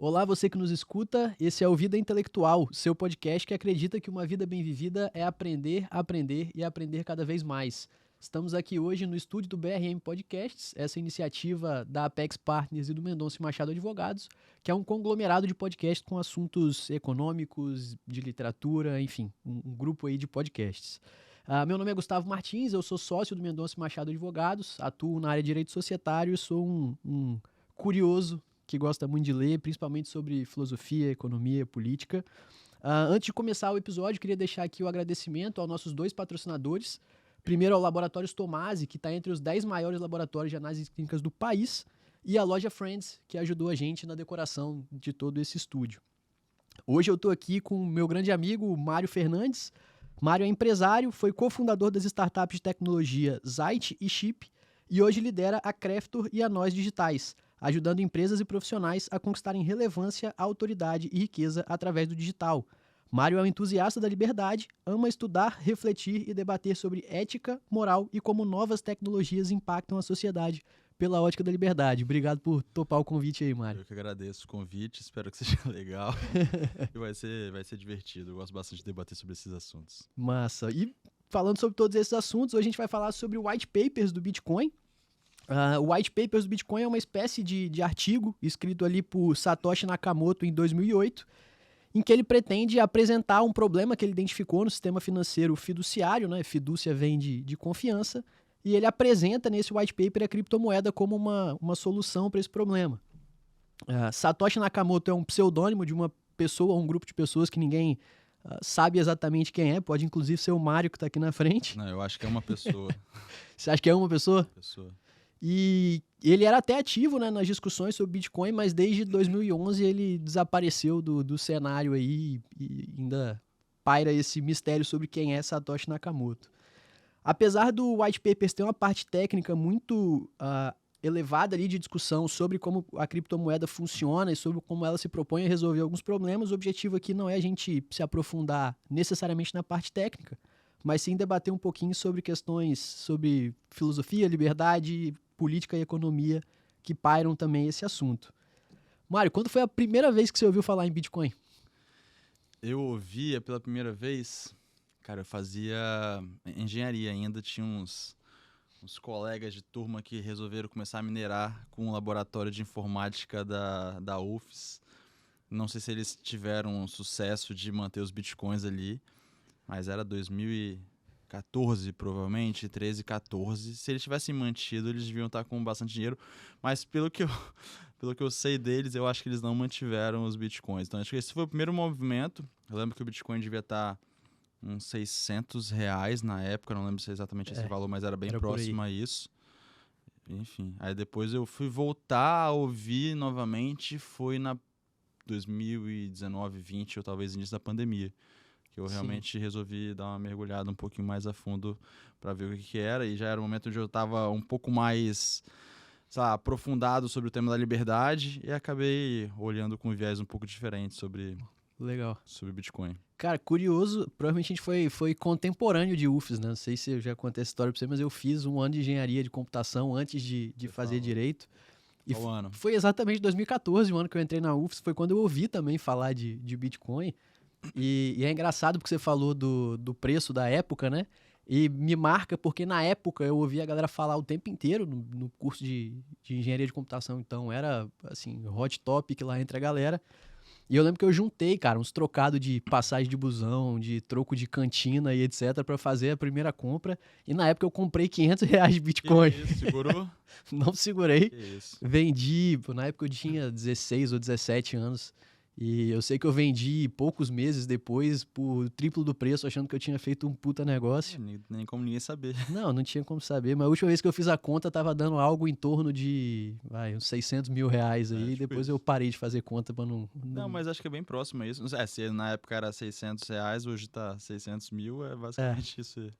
Olá, você que nos escuta. Esse é o Vida Intelectual, seu podcast que acredita que uma vida bem vivida é aprender, aprender e aprender cada vez mais. Estamos aqui hoje no estúdio do BRM Podcasts, essa iniciativa da Apex Partners e do Mendonça e Machado Advogados, que é um conglomerado de podcasts com assuntos econômicos, de literatura, enfim, um grupo aí de podcasts. Meu nome é Gustavo Martins, eu sou sócio do Mendonça e Machado Advogados, atuo na área de direito societário e sou um curioso que gosta muito de ler, principalmente sobre filosofia, economia, política. Antes de começar o episódio, queria deixar aqui o agradecimento aos nossos dois patrocinadores. Primeiro ao Laboratórios Tomasi, que está entre os 10 maiores laboratórios de análises clínicas do país, e a loja Friends, que ajudou a gente na decoração de todo esse estúdio. Hoje eu estou aqui com o meu grande amigo, Mário Fernandes. Mário é empresário, foi cofundador das startups de tecnologia Zite e Chip, e hoje lidera a Creftor e a Nós Digitais, ajudando empresas e profissionais a conquistarem relevância, autoridade e riqueza através do digital. Mário é um entusiasta da liberdade, ama estudar, refletir e debater sobre ética, moral e como novas tecnologias impactam a sociedade pela ótica da liberdade. Obrigado por topar o convite aí, Mário. Eu que agradeço o convite, espero que seja legal e vai ser divertido. Eu gosto bastante de debater sobre esses assuntos. Massa. E falando sobre todos esses assuntos, hoje a gente vai falar sobre o White Papers do Bitcoin. O White Papers do Bitcoin é uma espécie de artigo escrito ali por Satoshi Nakamoto em 2008, em que ele pretende apresentar um problema que ele identificou no sistema financeiro fiduciário, né? Fidúcia vem de confiança, e ele apresenta nesse white paper a criptomoeda como uma solução para esse problema. Satoshi Nakamoto é um pseudônimo de uma pessoa, um grupo de pessoas que ninguém sabe exatamente quem é, pode inclusive ser o Mário que está aqui na frente. Não, eu acho que é uma pessoa. Você acha que é uma pessoa? Pessoa. E ele era até ativo, né, nas discussões sobre Bitcoin, mas desde 2011 ele desapareceu do cenário aí e ainda paira esse mistério sobre quem é Satoshi Nakamoto. Apesar do White Papers ter uma parte técnica muito elevada ali de discussão sobre como a criptomoeda funciona e sobre como ela se propõe a resolver alguns problemas, o objetivo aqui não é a gente se aprofundar necessariamente na parte técnica, mas sim debater um pouquinho sobre questões sobre filosofia, liberdade, política e economia que pairam também esse assunto. Mário, quando foi a primeira vez que você ouviu falar em Bitcoin? Eu ouvia pela primeira vez, cara, eu fazia engenharia ainda, tinha uns colegas de turma que resolveram começar a minerar com o laboratório de informática da UFES. Não sei se eles tiveram sucesso de manter os bitcoins ali, mas era 2014 provavelmente, 13, 14. Se eles tivessem mantido, eles deviam estar com bastante dinheiro, mas pelo que eu sei deles, eu acho que eles não mantiveram os bitcoins. Então acho que esse foi o primeiro movimento. Eu lembro que o bitcoin devia estar uns R$600 na época, não lembro se é exatamente esse valor, mas era bem próximo a isso. Enfim, aí depois eu fui voltar a ouvir novamente, foi na 2019, 20 ou talvez início da pandemia, que eu realmente resolvi dar uma mergulhada um pouquinho mais a fundo para ver o que era, e já era o momento onde eu estava um pouco mais, sabe, aprofundado sobre o tema da liberdade e acabei olhando com um viés um pouco diferente sobre Bitcoin. Cara, curioso, provavelmente a gente foi contemporâneo de UFES, né? Não sei se eu já contei essa história pra você, mas eu fiz um ano de engenharia de computação antes de fazer direito. E Qual ano? Foi exatamente 2014, o ano que eu entrei na UFES, foi quando eu ouvi também falar de Bitcoin. E é engraçado porque você falou do preço da época, né? E me marca porque na época eu ouvi a galera falar o tempo inteiro no curso de engenharia de computação, então era assim, hot topic lá entre a galera. E eu lembro que eu juntei, cara, uns trocados de passagem de busão, de troco de cantina e etc. pra fazer a primeira compra. E na época eu comprei R$500 de Bitcoin. Que isso, segurou? Não segurei. Que isso. Vendi, na época eu tinha 16 ou 17 anos. E eu sei que eu vendi poucos meses depois por triplo do preço, achando que eu tinha feito um puta negócio. Nem como ninguém saber. Não tinha como saber. Mas a última vez que eu fiz a conta, tava dando algo em torno de uns R$600 mil aí. Tipo Depois isso. eu parei de fazer conta pra não... Não, mas acho que é bem próximo a isso. Se na época era R$600, hoje tá 600 mil, é basicamente isso.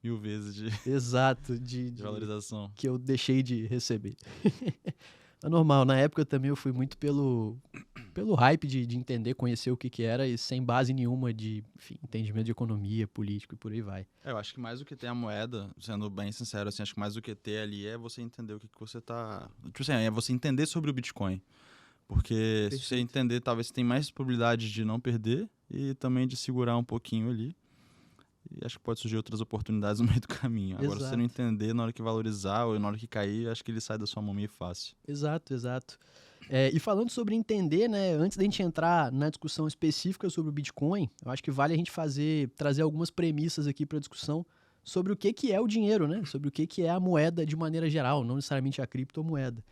1000 vezes de Exato, de valorização. que eu deixei de receber. É normal, na época também eu fui muito pelo hype de entender, conhecer o que era e sem base nenhuma de entendimento de economia, político e por aí vai. Eu acho que mais do que ter a moeda, sendo bem sincero, assim, acho que mais do que ter ali é você entender o que você tá... Tipo assim, é você entender sobre o Bitcoin. Porque se você Perfeito. entender, talvez você tenha mais probabilidade de não perder e também de segurar um pouquinho ali. E acho que pode surgir outras oportunidades no meio do caminho. Agora, se você não Exato. entender, na hora que valorizar ou na hora que cair, acho que ele sai da sua mão meio fácil. Exato, exato. E falando sobre entender, né, antes da gente entrar na discussão específica sobre o Bitcoin, eu acho que vale a gente trazer algumas premissas aqui para a discussão sobre o que é o dinheiro, né? Sobre o que é a moeda de maneira geral, não necessariamente a criptomoeda.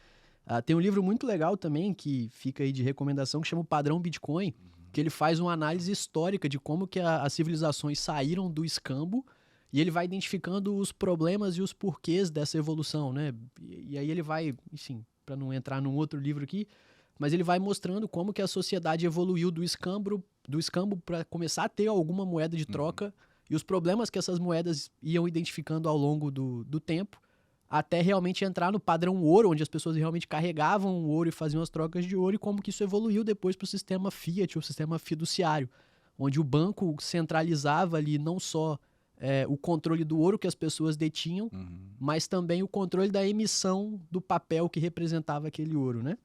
Tem um livro muito legal também, que fica aí de recomendação, que chama o Padrão Bitcoin, que ele faz uma análise histórica de como que as civilizações saíram do escambo e ele vai identificando os problemas e os porquês dessa evolução, né? E aí ele vai, enfim, para não entrar num outro livro aqui, mas ele vai mostrando como que a sociedade evoluiu do escambo para começar a ter alguma moeda de troca e os problemas que essas moedas iam identificando ao longo do tempo, até realmente entrar no padrão ouro, onde as pessoas realmente carregavam o ouro e faziam as trocas de ouro, e como que isso evoluiu depois para o sistema fiat, o sistema fiduciário, onde o banco centralizava ali não só o controle do ouro que as pessoas detinham, mas também o controle da emissão do papel que representava aquele ouro, né?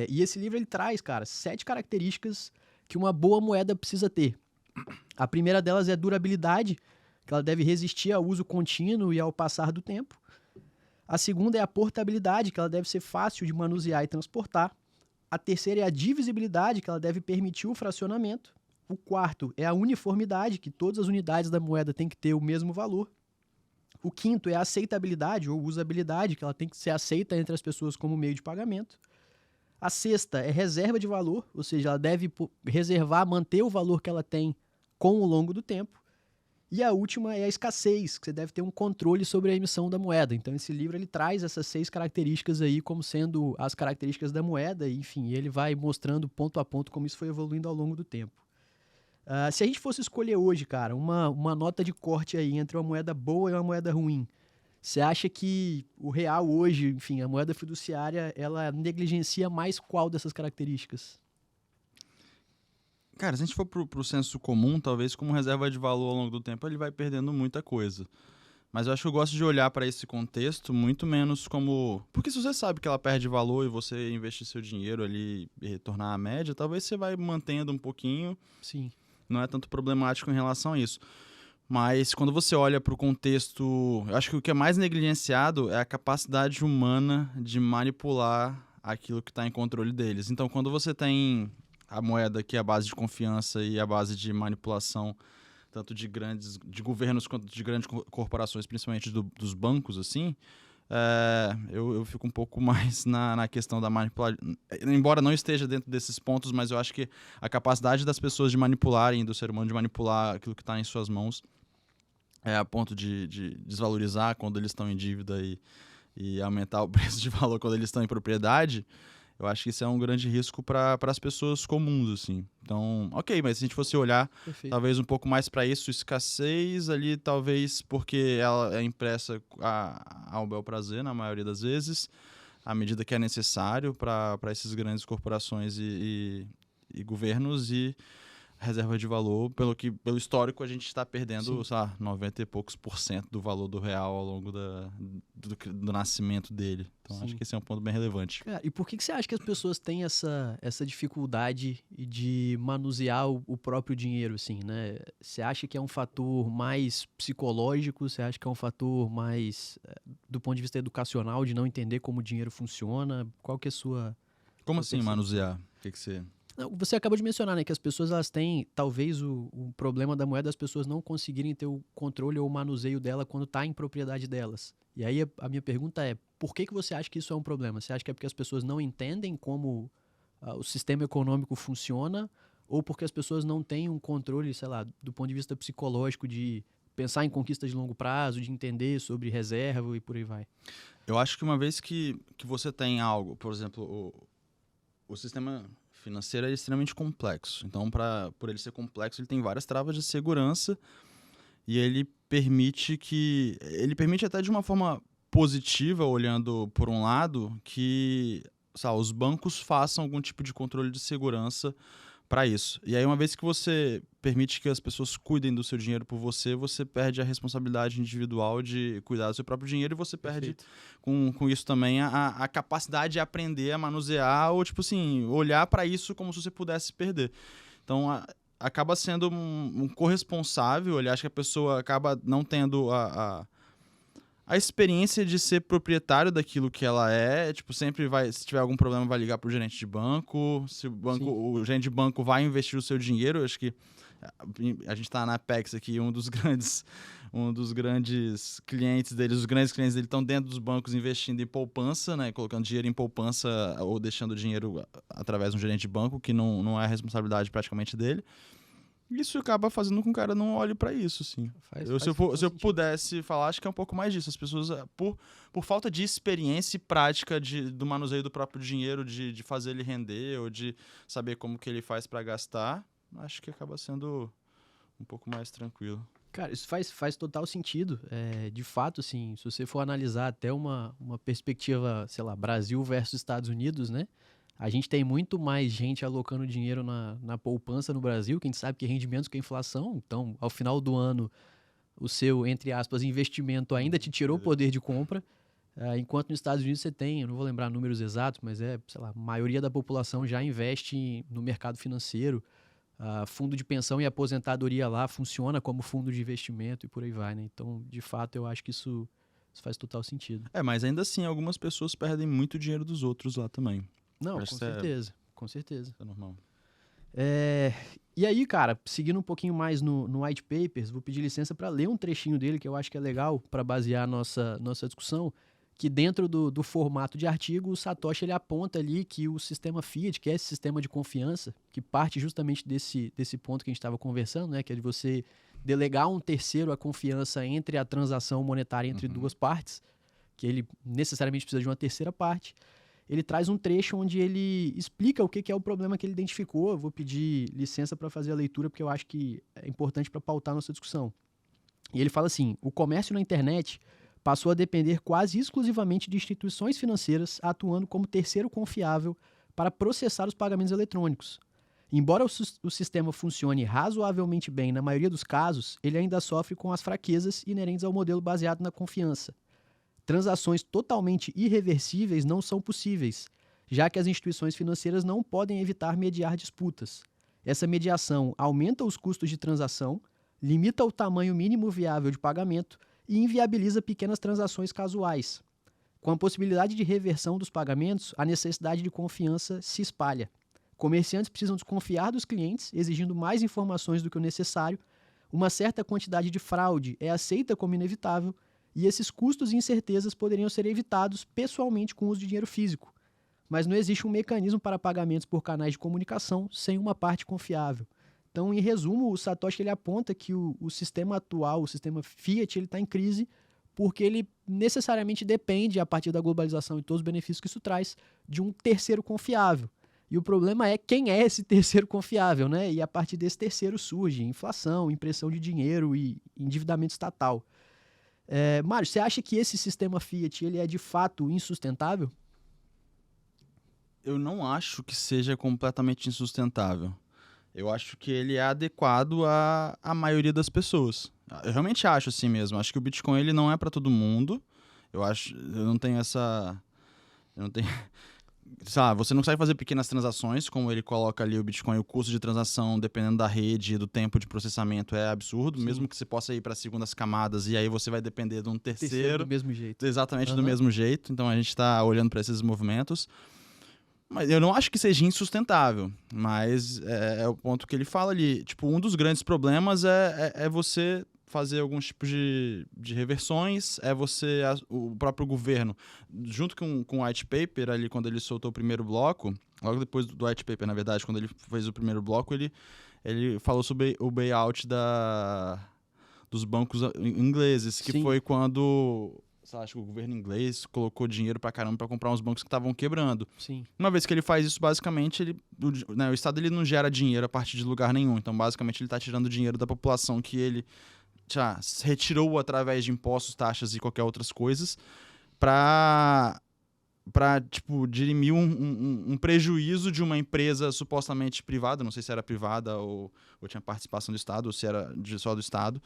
E esse livro ele traz, cara, 7 características que uma boa moeda precisa ter. A primeira delas é durabilidade, que ela deve resistir ao uso contínuo e ao passar do tempo. A segunda é a portabilidade, que ela deve ser fácil de manusear e transportar. A terceira é a divisibilidade, que ela deve permitir o fracionamento. O quarto é a uniformidade, que todas as unidades da moeda têm que ter o mesmo valor. O quinto é a aceitabilidade ou usabilidade, que ela tem que ser aceita entre as pessoas como meio de pagamento. A sexta é reserva de valor, ou seja, ela deve reservar, manter o valor que ela tem com o longo do tempo. E a última é a escassez, que você deve ter um controle sobre a emissão da moeda. Então esse livro ele traz essas 6 características aí como sendo as características da moeda, e enfim, ele vai mostrando ponto a ponto como isso foi evoluindo ao longo do tempo. Se a gente fosse escolher hoje, cara, uma nota de corte aí entre uma moeda boa e uma moeda ruim, você acha que o real hoje, enfim, a moeda fiduciária, ela negligencia mais qual dessas características? Cara, se a gente for pro senso comum, talvez como reserva de valor ao longo do tempo, ele vai perdendo muita coisa. Mas eu acho que eu gosto de olhar para esse contexto muito menos como... Porque se você sabe que ela perde valor e você investir seu dinheiro ali e retornar à média, talvez você vai mantendo um pouquinho. Sim. Não é tanto problemático em relação a isso. Mas quando você olha para o contexto... Eu acho que o que é mais negligenciado é a capacidade humana de manipular aquilo que está em controle deles. Então, quando você tem a moeda que é a base de confiança e a base de manipulação, tanto de governos quanto de grandes corporações, principalmente dos bancos, assim, eu fico um pouco mais na questão da manipulação. Embora não esteja dentro desses pontos, mas eu acho que a capacidade das pessoas de manipularem, do ser humano de manipular aquilo que está em suas mãos, a ponto de desvalorizar quando eles estão em dívida e aumentar o preço de valor quando eles estão em propriedade. Eu acho que isso é um grande risco para as pessoas comuns, assim. Então, ok, mas se a gente fosse olhar, Perfeito. talvez um pouco mais para isso, escassez ali, talvez porque ela é impressa ao bel prazer, na maioria das vezes, à medida que é necessário para essas grandes corporações e governos, e reserva de valor, pelo histórico, a gente está perdendo, sei lá, 90 e poucos % do valor do real ao longo do nascimento dele. Então, Sim. acho que esse é um ponto bem relevante. Cara, e por que você acha que as pessoas têm essa dificuldade de manusear o próprio dinheiro, assim, né? Você acha que é um fator mais psicológico? Você acha que é um fator mais do ponto de vista educacional, de não entender como o dinheiro funciona? Qual que é a sua... Como sua assim percepção? manusear? O que você... Não, você acabou de mencionar, né, que as pessoas elas têm, talvez o problema da moeda, as pessoas não conseguirem ter o controle ou o manuseio dela quando está em propriedade delas. E aí a minha pergunta é, por que você acha que isso é um problema? Você acha que é porque as pessoas não entendem como o sistema econômico funciona, ou porque as pessoas não têm um controle, sei lá, do ponto de vista psicológico de pensar em conquistas de longo prazo, de entender sobre reserva e por aí vai? Eu acho que uma vez que você tem algo, por exemplo, o sistema financeiro é extremamente complexo. Então, por ele ser complexo, ele tem várias travas de segurança e ele permite até de uma forma positiva, olhando por um lado, que os bancos façam algum tipo de controle de segurança para isso. E aí, uma vez que você permite que as pessoas cuidem do seu dinheiro por você, você perde a responsabilidade individual de cuidar do seu próprio dinheiro e você perde com isso também a capacidade de aprender a manusear ou, tipo assim, olhar para isso como se você pudesse perder. Então, acaba sendo um corresponsável, acho que a pessoa acaba não tendo a experiência de ser proprietário daquilo que ela é, tipo, sempre vai, se tiver algum problema, vai ligar pro gerente de banco, se o gerente de banco vai investir o seu dinheiro, acho que a gente tá na Apex aqui, um dos grandes clientes deles, os grandes clientes dele estão dentro dos bancos investindo em poupança, né, colocando dinheiro em poupança ou deixando dinheiro através de um gerente de banco, que não é a responsabilidade praticamente dele. Isso acaba fazendo com que o cara não olhe pra isso, assim. Se eu pudesse falar, acho que é um pouco mais disso. As pessoas, por falta de experiência e prática do manuseio do próprio dinheiro, de fazer ele render ou de saber como que ele faz pra gastar, acho que acaba sendo um pouco mais tranquilo. Cara, isso faz total sentido. De fato, assim, se você for analisar até uma perspectiva, sei lá, Brasil versus Estados Unidos, né? A gente tem muito mais gente alocando dinheiro na poupança no Brasil, que a gente sabe que rende menos que a inflação. Então, ao final do ano, o seu, entre aspas, investimento ainda te tirou o poder de compra. Enquanto nos Estados Unidos você tem, eu não vou lembrar números exatos, mas sei lá, a maioria da população já investe no mercado financeiro. Fundo de pensão e aposentadoria lá funciona como fundo de investimento e por aí vai, né? Então, de fato, eu acho que isso faz total sentido. Mas ainda assim, algumas pessoas perdem muito dinheiro dos outros lá também. Não, com certeza, com certeza. É normal. E aí, cara, seguindo um pouquinho mais no White Papers, vou pedir licença para ler um trechinho dele que eu acho que é legal para basear a nossa discussão, que dentro do formato de artigo, o Satoshi ele aponta ali que o sistema Fiat, que é esse sistema de confiança, que parte justamente desse ponto que a gente estava conversando, né, que é de você delegar um terceiro a confiança entre a transação monetária entre duas partes, que ele necessariamente precisa de uma terceira parte. Ele traz um trecho onde ele explica o que é o problema que ele identificou. Eu vou pedir licença para fazer a leitura, porque eu acho que é importante para pautar a nossa discussão. E ele fala assim: o comércio na internet passou a depender quase exclusivamente de instituições financeiras atuando como terceiro confiável para processar os pagamentos eletrônicos. Embora o sistema funcione razoavelmente bem na maioria dos casos, ele ainda sofre com as fraquezas inerentes ao modelo baseado na confiança. Transações totalmente irreversíveis não são possíveis, já que as instituições financeiras não podem evitar mediar disputas. Essa mediação aumenta os custos de transação, limita o tamanho mínimo viável de pagamento e inviabiliza pequenas transações casuais. Com a possibilidade de reversão dos pagamentos, a necessidade de confiança se espalha. Comerciantes precisam desconfiar dos clientes, exigindo mais informações do que o necessário. Uma certa quantidade de fraude é aceita como inevitável, e esses custos e incertezas poderiam ser evitados pessoalmente com o uso de dinheiro físico. Mas não existe um mecanismo para pagamentos por canais de comunicação sem uma parte confiável. Então, em resumo, o Satoshi ele aponta que o sistema atual, o sistema Fiat, está em crise porque ele necessariamente depende, a partir da globalização e todos os benefícios que isso traz, de um terceiro confiável. E o problema é quem é esse terceiro confiável, né? E a partir desse terceiro surge inflação, impressão de dinheiro e endividamento estatal. Mário, você acha que esse sistema Fiat ele é de fato insustentável? Eu não acho que seja completamente insustentável. Eu acho que ele é adequado à maioria das pessoas. Eu realmente acho assim mesmo. Acho que o Bitcoin ele não é para todo mundo. Eu não tenho essa... Sabe, você não consegue fazer pequenas transações, como ele coloca ali o Bitcoin, o custo de transação, dependendo da rede e do tempo de processamento, é absurdo. Sim. Mesmo que você possa ir para segundas camadas e aí você vai depender de um terceiro do mesmo jeito. Exatamente do mesmo jeito. Então a gente está olhando para esses movimentos. Mas eu não acho que seja insustentável, mas é o ponto que ele fala ali. Tipo, um dos grandes problemas é você fazer alguns tipos de reversões, o próprio governo, junto com o white paper, ali quando ele soltou o primeiro bloco, logo depois do white paper, na verdade, quando ele fez o primeiro bloco, ele falou sobre o bailout dos bancos ingleses, que Sim. foi quando... Acho que o governo inglês colocou dinheiro pra caramba pra comprar uns bancos que estavam quebrando. Sim. Uma vez que ele faz isso, basicamente, o Estado ele não gera dinheiro a partir de lugar nenhum. Então, basicamente, ele está tirando dinheiro da população que ele retirou através de impostos, taxas e qualquer outras coisas para tipo, dirimir um prejuízo de uma empresa supostamente privada, não sei se era privada ou tinha participação do Estado, ou se era só do Estado.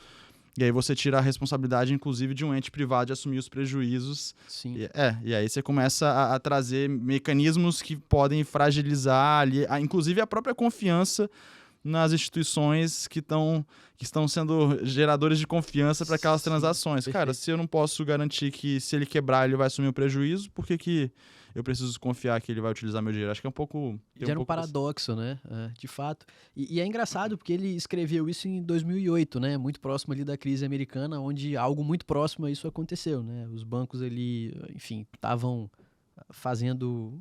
E aí você tira a responsabilidade, inclusive, de um ente privado de assumir os prejuízos. Sim. E aí você começa a trazer mecanismos que podem fragilizar ali, inclusive a própria confiança nas instituições que estão sendo geradores de confiança para aquelas transações. Perfeito. Cara, se eu não posso garantir que se ele quebrar ele vai assumir o prejuízo, por que eu preciso confiar que ele vai utilizar meu dinheiro? Acho que é um pouco... Gera um paradoxo, né? De fato. E é engraçado porque ele escreveu isso em 2008, né? Muito próximo ali da crise americana, onde algo muito próximo a isso aconteceu, né? Os bancos ali, enfim, estavam fazendo,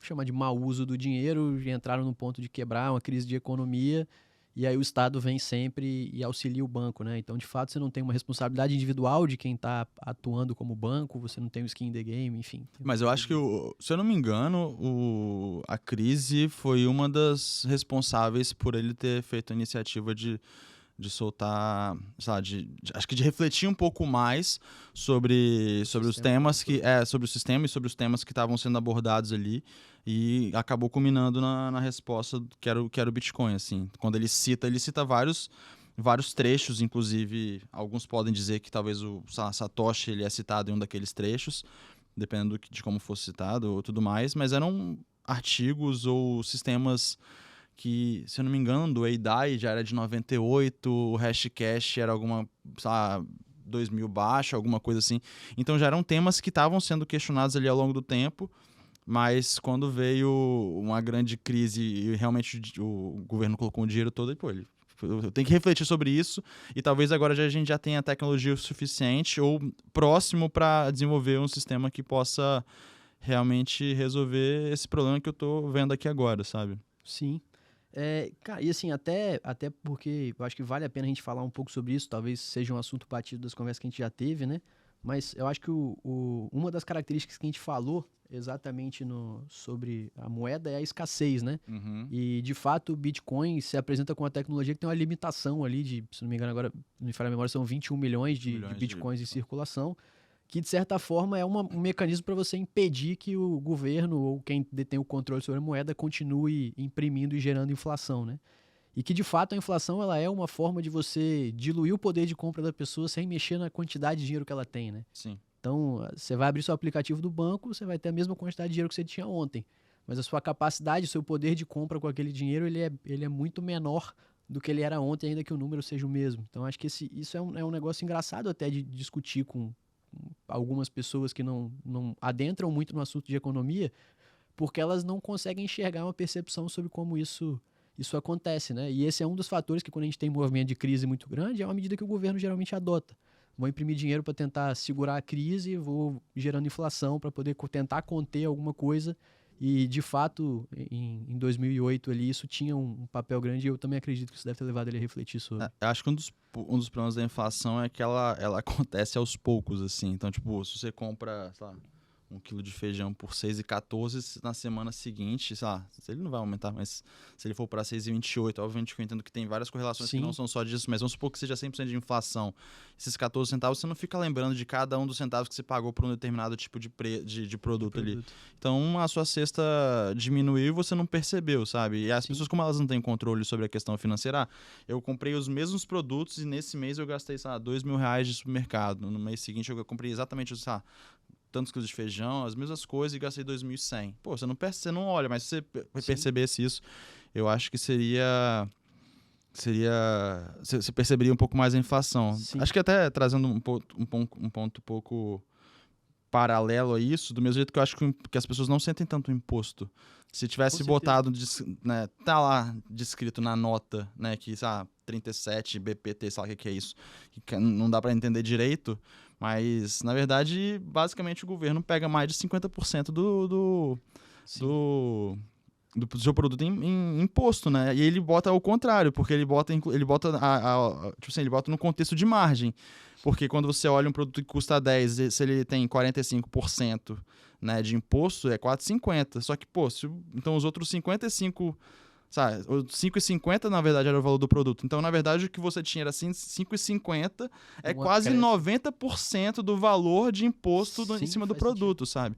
chamar de mau uso do dinheiro, entraram no ponto de quebrar, uma crise de economia, e aí o Estado vem sempre e auxilia o banco, né? Então, de fato, você não tem uma responsabilidade individual de quem está atuando como banco, você não tem o skin in the game, enfim. Mas eu acho que, se eu não me engano, a crise foi uma das responsáveis por ele ter feito a iniciativa de soltar, sei lá, acho que de refletir um pouco mais sobre os temas sobre o sistema e sobre os temas que estavam sendo abordados ali, e acabou culminando na resposta que era o Bitcoin, assim. Quando ele cita vários trechos, inclusive alguns podem dizer que talvez o Satoshi ele é citado em um daqueles trechos, dependendo de como fosse citado ou tudo mais, mas eram artigos ou sistemas que, se eu não me engano, o EIDAI já era de 98, o Hashcash era alguma, sei lá, 2000 baixo, alguma coisa assim. Então já eram temas que estavam sendo questionados ali ao longo do tempo, mas quando veio uma grande crise e realmente o governo colocou o dinheiro todo, e pô, eu tenho que refletir sobre isso, e talvez agora a gente já tenha tecnologia o suficiente ou próximo para desenvolver um sistema que possa realmente resolver esse problema que eu tô vendo aqui agora, sabe? Sim. Cara, e assim, até porque eu acho que vale a pena a gente falar um pouco sobre isso, talvez seja um assunto batido das conversas que a gente já teve, né? Mas eu acho que uma das características que a gente falou exatamente sobre a moeda é a escassez, né? Uhum. E, de fato, o Bitcoin se apresenta com uma tecnologia que tem uma limitação ali de, se não me engano agora, não me falha a memória, são 21 milhões de Bitcoins em circulação, que, de certa forma, é um mecanismo para você impedir que o governo ou quem detém o controle sobre a moeda continue imprimindo e gerando inflação, né? E que, de fato, a inflação ela é uma forma de você diluir o poder de compra da pessoa sem mexer na quantidade de dinheiro que ela tem, né? Sim. Então, você vai abrir seu aplicativo do banco, você vai ter a mesma quantidade de dinheiro que você tinha ontem. Mas a sua capacidade, o seu poder de compra com aquele dinheiro, ele é muito menor do que ele era ontem, ainda que o número seja o mesmo. Então, acho que isso é um negócio engraçado até de discutir com algumas pessoas que não adentram muito no assunto de economia, porque elas não conseguem enxergar uma percepção sobre como isso acontece, né? E esse é um dos fatores que, quando a gente tem movimento de crise muito grande, é uma medida que o governo geralmente adota. Vou imprimir dinheiro para tentar segurar a crise, vou gerando inflação para poder tentar conter alguma coisa. E, de fato, em 2008 ali, isso tinha um papel grande, e eu também acredito que isso deve ter levado ele a refletir sobre. Eu acho que um dos problemas da inflação é que ela acontece aos poucos, assim. Então, tipo, se você compra, sei lá, 1 quilo de feijão por 6,14, na semana seguinte, sei lá, ele não vai aumentar, mas se ele for para 6,28, obviamente que eu entendo que tem várias correlações que não são só disso, mas vamos supor que seja 100% de inflação. Esses 14 centavos, você não fica lembrando de cada um dos centavos que você pagou por um determinado tipo de produto ali. Então, a sua cesta diminuiu e você não percebeu, sabe? E as pessoas, como elas não têm controle sobre a questão financeira, eu comprei os mesmos produtos e nesse mês eu gastei, sei lá, R$2.000 de supermercado. No mês seguinte eu comprei exatamente, sei lá, tantos quilos de feijão, as mesmas coisas, e gastei 2.100. Pô, você não olha, mas se você percebesse isso, eu acho que seria você perceberia um pouco mais a inflação. Sim. Acho que até trazendo um ponto um pouco paralelo a isso, do mesmo jeito que eu acho que as pessoas não sentem tanto imposto. Se tivesse botado, né, tá lá descrito na nota, né, que, sei lá, 37 BPT, sei lá o que é isso, que não dá para entender direito, mas, na verdade, basicamente o governo pega mais de 50% do seu produto em imposto, né? E ele bota ao contrário, porque ele bota tipo assim, ele bota no contexto de margem. Porque quando você olha um produto que custa 10, se ele tem 45%, né, de imposto, é 4,50. Só que, pô, então os outros 55, sabe, 5,50 na verdade era o valor do produto. Então, na verdade, o que você tinha era 5,50, é quase 90% do valor de imposto em cima do produto, sabe?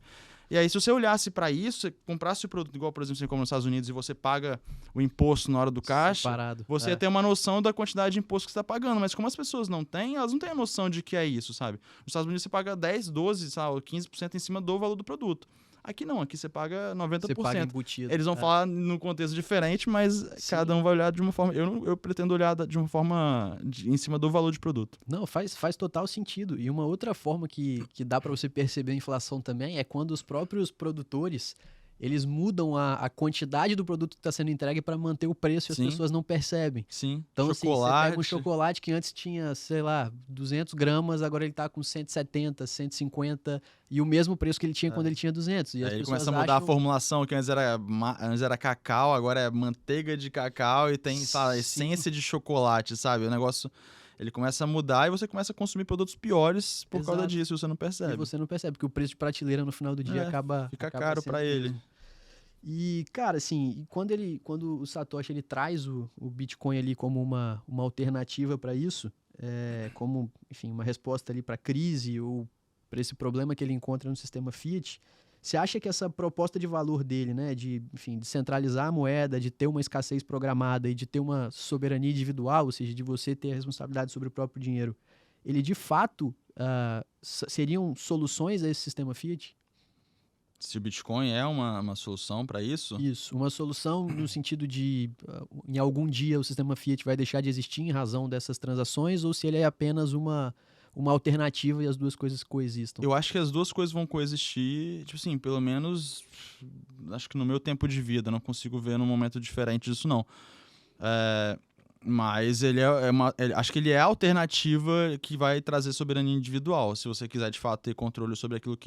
E aí, se você olhasse para isso, você comprasse o produto igual, por exemplo, você compra nos Estados Unidos e você paga o imposto na hora do caixa, Separado. você ia ter uma noção da quantidade de imposto que você está pagando. Mas como as pessoas não têm, elas não têm a noção de que é isso, sabe? Nos Estados Unidos você paga 10, 12, sabe, 15% em cima do valor do produto. Aqui não, aqui você paga 90%. Você paga embutido. Eles vão falar num contexto diferente, mas Sim. cada um vai olhar de uma forma... Eu pretendo olhar de uma forma em cima do valor de produto. Não, faz total sentido. E uma outra forma que dá para você perceber a inflação também é quando os próprios produtores eles mudam a quantidade do produto que está sendo entregue para manter o preço e as Sim. pessoas não percebem. Sim, Então, assim, você chocolate. pega um chocolate que antes tinha, sei lá, 200 gramas, agora ele tá com 170, 150, e o mesmo preço que ele tinha quando ele tinha 200. E as Aí ele pessoas começa a mudar acham... a formulação, que antes era cacau, agora é manteiga de cacau e tem, sabe, Sim. essência de chocolate, sabe? O negócio, ele começa a mudar e você começa a consumir produtos piores por causa Exato. disso, e você não percebe. E você não percebe, porque o preço de prateleira no final do dia acaba caro sendo para ele. mesmo. E, cara, assim, quando o Satoshi ele traz o Bitcoin ali como uma alternativa para isso, como, enfim, uma resposta ali para a crise ou para esse problema que ele encontra no sistema Fiat, você acha que essa proposta de valor dele, né, de, enfim, de centralizar a moeda, de ter uma escassez programada e de ter uma soberania individual, ou seja, de você ter a responsabilidade sobre o próprio dinheiro, ele de fato seriam soluções a esse sistema Fiat? Se o Bitcoin é uma solução para isso? Isso, uma solução no sentido de em algum dia o sistema Fiat vai deixar de existir em razão dessas transações ou se ele é apenas uma alternativa e as duas coisas coexistam? Eu acho que as duas coisas vão coexistir, tipo assim, pelo menos acho que no meu tempo de vida, não consigo ver num momento diferente disso não. Mas acho que ele é a alternativa que vai trazer soberania individual. Se você quiser, de fato, ter controle sobre aquilo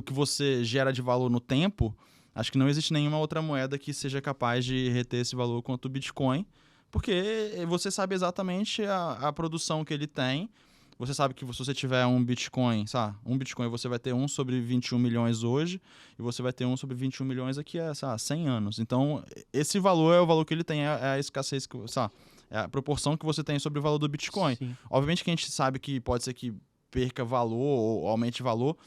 que você gera de valor no tempo, acho que não existe nenhuma outra moeda que seja capaz de reter esse valor quanto o Bitcoin, porque você sabe exatamente a produção que ele tem. Você sabe que se você tiver um Bitcoin, sabe? Um Bitcoin você vai ter 1 sobre 21 milhões hoje e você vai ter 1 sobre 21 milhões daqui a, 100 anos. Então, esse valor é o valor que ele tem, é a escassez, sabe? É a proporção que você tem sobre o valor do Bitcoin. Sim. Obviamente que a gente sabe que pode ser que perca valor ou aumente valor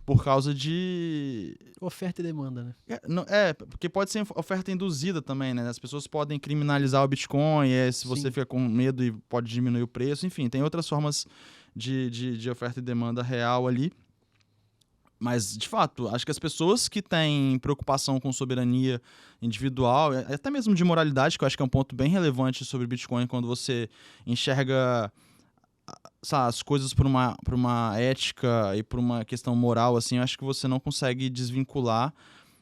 por causa de... Oferta e demanda, né? Porque pode ser oferta induzida também, né? As pessoas podem criminalizar o Bitcoin, se você fica com medo e pode diminuir o preço. Enfim, tem outras formas de oferta e demanda real ali. Mas, de fato, acho que as pessoas que têm preocupação com soberania individual, até mesmo de moralidade, que eu acho que é um ponto bem relevante sobre Bitcoin, quando você enxerga... sabe, as coisas por uma ética e por uma questão moral, assim, eu acho que você não consegue desvincular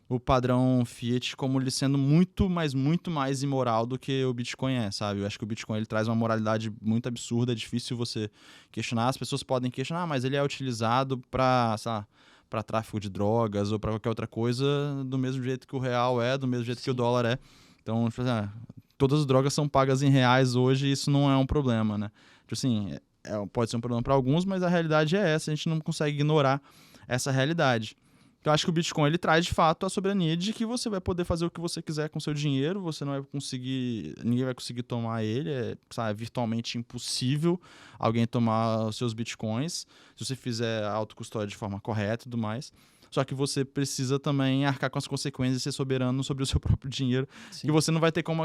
o padrão Fiat como ele sendo muito mais imoral do que o Bitcoin é, sabe? Eu acho que o Bitcoin ele traz uma moralidade muito absurda, é difícil você questionar. As pessoas podem questionar, mas ele é utilizado para tráfico de drogas ou para qualquer outra coisa, do mesmo jeito que o real é, do mesmo jeito que o dólar é. Então, tipo assim, todas as drogas são pagas em reais hoje e isso não é um problema, né? Tipo assim, pode ser um problema para alguns, mas a realidade é essa, a gente não consegue ignorar essa realidade. Então, eu acho que o Bitcoin ele traz de fato a soberania de que você vai poder fazer o que você quiser com seu dinheiro, você não vai conseguir, ninguém vai conseguir tomar ele, é virtualmente impossível alguém tomar os seus Bitcoins, se você fizer a autocustódia de forma correta e tudo mais. Só que você precisa também arcar com as consequências e ser soberano sobre o seu próprio dinheiro. Sim. E você não vai ter como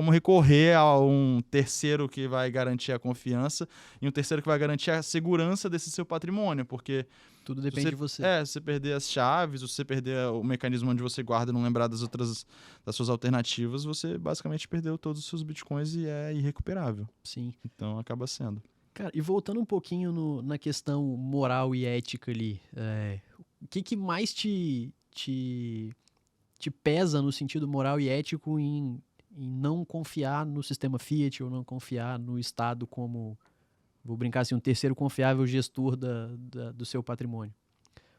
recorrer a um terceiro que vai garantir a confiança e um terceiro que vai garantir a segurança desse seu patrimônio, porque tudo depende de você. Se você perder as chaves, se você perder o mecanismo onde você guarda e não lembrar das suas alternativas, você basicamente perdeu todos os seus bitcoins e é irrecuperável. Sim. Então acaba sendo. Cara, e voltando um pouquinho na questão moral e ética ali, o que mais te pesa no sentido moral e ético em não confiar no sistema Fiat ou não confiar no Estado como, vou brincar assim, um terceiro confiável gestor do seu patrimônio?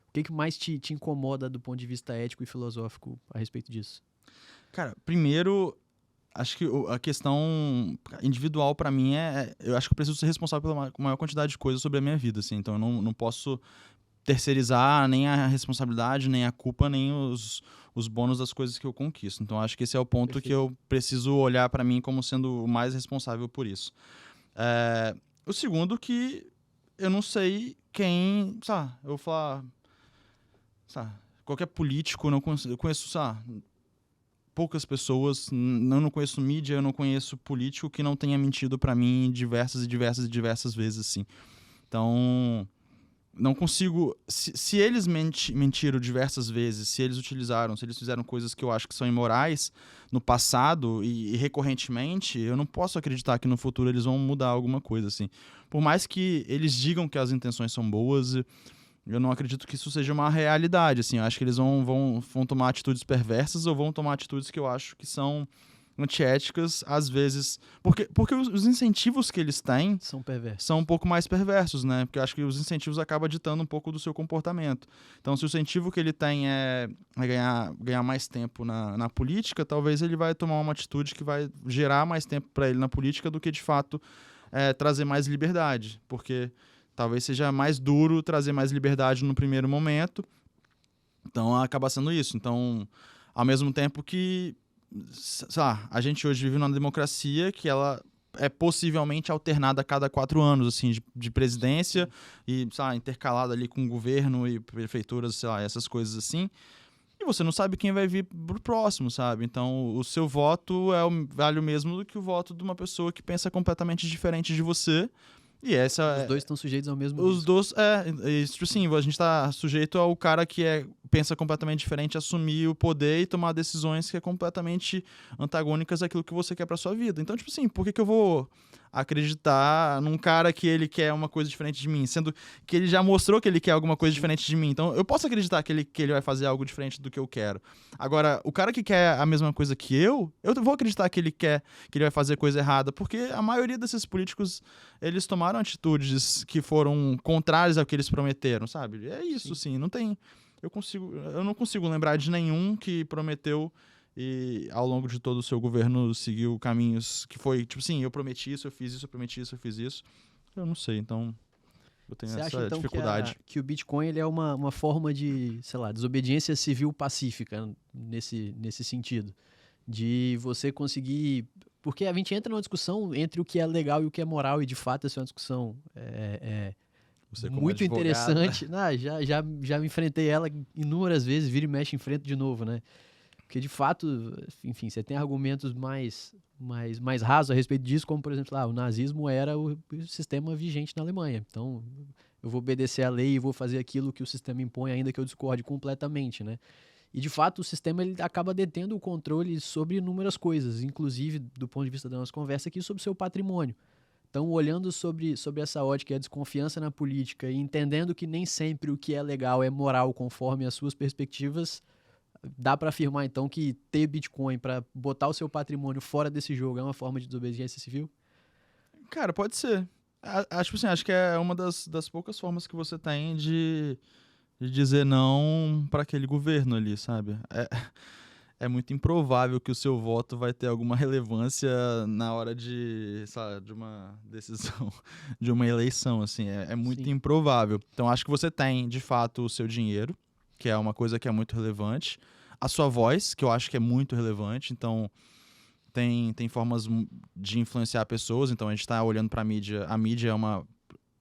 O que mais te incomoda do ponto de vista ético e filosófico a respeito disso? Cara, primeiro, acho que a questão individual para mim eu acho que eu preciso ser responsável pela maior quantidade de coisas sobre a minha vida, assim, então eu não posso terceirizar nem a responsabilidade, nem a culpa, nem os bônus das coisas que eu conquisto. Então acho que esse é o ponto Perfeito. Que eu preciso olhar para mim como sendo o mais responsável por isso. O segundo que eu não sei quem, sabe, eu vou falar... sabe, qualquer político, eu conheço, sabe, poucas pessoas, não conheço mídia, eu não conheço político que não tenha mentido para mim diversas vezes, assim. Então, não consigo... Se eles mentiram diversas vezes, se eles fizeram coisas que eu acho que são imorais no passado e recorrentemente, eu não posso acreditar que no futuro eles vão mudar alguma coisa, assim. Por mais que eles digam que as intenções são boas, eu não acredito que isso seja uma realidade, assim. Eu acho que eles vão tomar atitudes perversas ou vão tomar atitudes que eu acho que são antiéticas, às vezes. Porque os incentivos que eles têm São perversos. são um pouco mais perversos, né? Porque eu acho que os incentivos acabam ditando um pouco do seu comportamento. Então, se o incentivo que ele tem é ganhar mais tempo na política, talvez ele vai tomar uma atitude que vai gerar mais tempo para ele na política do que, de fato, trazer mais liberdade. Porque talvez seja mais duro trazer mais liberdade no primeiro momento. Então, acaba sendo isso. Então, ao mesmo tempo que, sei lá, a gente hoje vive numa democracia que ela é possivelmente alternada a cada 4 anos, assim, de presidência e, sei lá, intercalada ali com governo e prefeituras, sei lá, essas coisas assim. E você não sabe quem vai vir pro próximo, sabe? Então, o seu voto vale o mesmo do que o voto de uma pessoa que pensa completamente diferente de você. E Os dois estão sujeitos ao mesmo os risco. dois, isso sim, a gente tá sujeito ao cara que pensa completamente diferente, assumir o poder e tomar decisões que é completamente antagônicas àquilo que você quer pra sua vida. Então, tipo assim, por que eu vou acreditar num cara que ele quer uma coisa diferente de mim, sendo que ele já mostrou que ele quer alguma coisa diferente de mim? Então, eu posso acreditar que ele vai fazer algo diferente do que eu quero. Agora, o cara que quer a mesma coisa que eu vou acreditar que ele vai fazer coisa errada, porque a maioria desses políticos, eles tomaram atitudes que foram contrárias ao que eles prometeram, sabe? É isso, sim. Não tem... Eu não consigo lembrar de nenhum que prometeu e ao longo de todo o seu governo seguiu caminhos que foi, tipo assim, eu prometi isso, eu fiz isso, eu prometi isso, eu fiz isso. Eu não sei, então eu tenho Você essa acha, então, dificuldade. que o Bitcoin ele é uma forma de, sei lá, desobediência civil pacífica nesse sentido? De você conseguir... Porque a gente entra numa discussão entre o que é legal e o que é moral, e de fato essa é uma discussão Você como muito advogado, interessante. Já me enfrentei ela inúmeras vezes, vira e mexe, enfrento de novo, né? Porque de fato, enfim, você tem argumentos mais rasos a respeito disso, como por exemplo, o nazismo era o sistema vigente na Alemanha. Então, eu vou obedecer à lei e vou fazer aquilo que o sistema impõe, ainda que eu discorde completamente, né? E de fato, o sistema ele acaba detendo o controle sobre inúmeras coisas, inclusive do ponto de vista da nossa conversa aqui, sobre o seu patrimônio. Então, olhando sobre essa ótica e a desconfiança na política e entendendo que nem sempre o que é legal é moral conforme as suas perspectivas, dá para afirmar então que ter Bitcoin para botar o seu patrimônio fora desse jogo é uma forma de desobediência civil? cara, pode ser. Acho que é uma das poucas formas que você tem de dizer não para aquele governo ali, sabe? É muito improvável que o seu voto vai ter alguma relevância na hora de uma decisão, de uma eleição, assim. É muito Sim. improvável. Então, acho que você tem, de fato, o seu dinheiro, que é uma coisa que é muito relevante. A sua voz, que eu acho que é muito relevante. Então, tem formas de influenciar pessoas. Então, a gente está olhando para a mídia. A mídia é uma...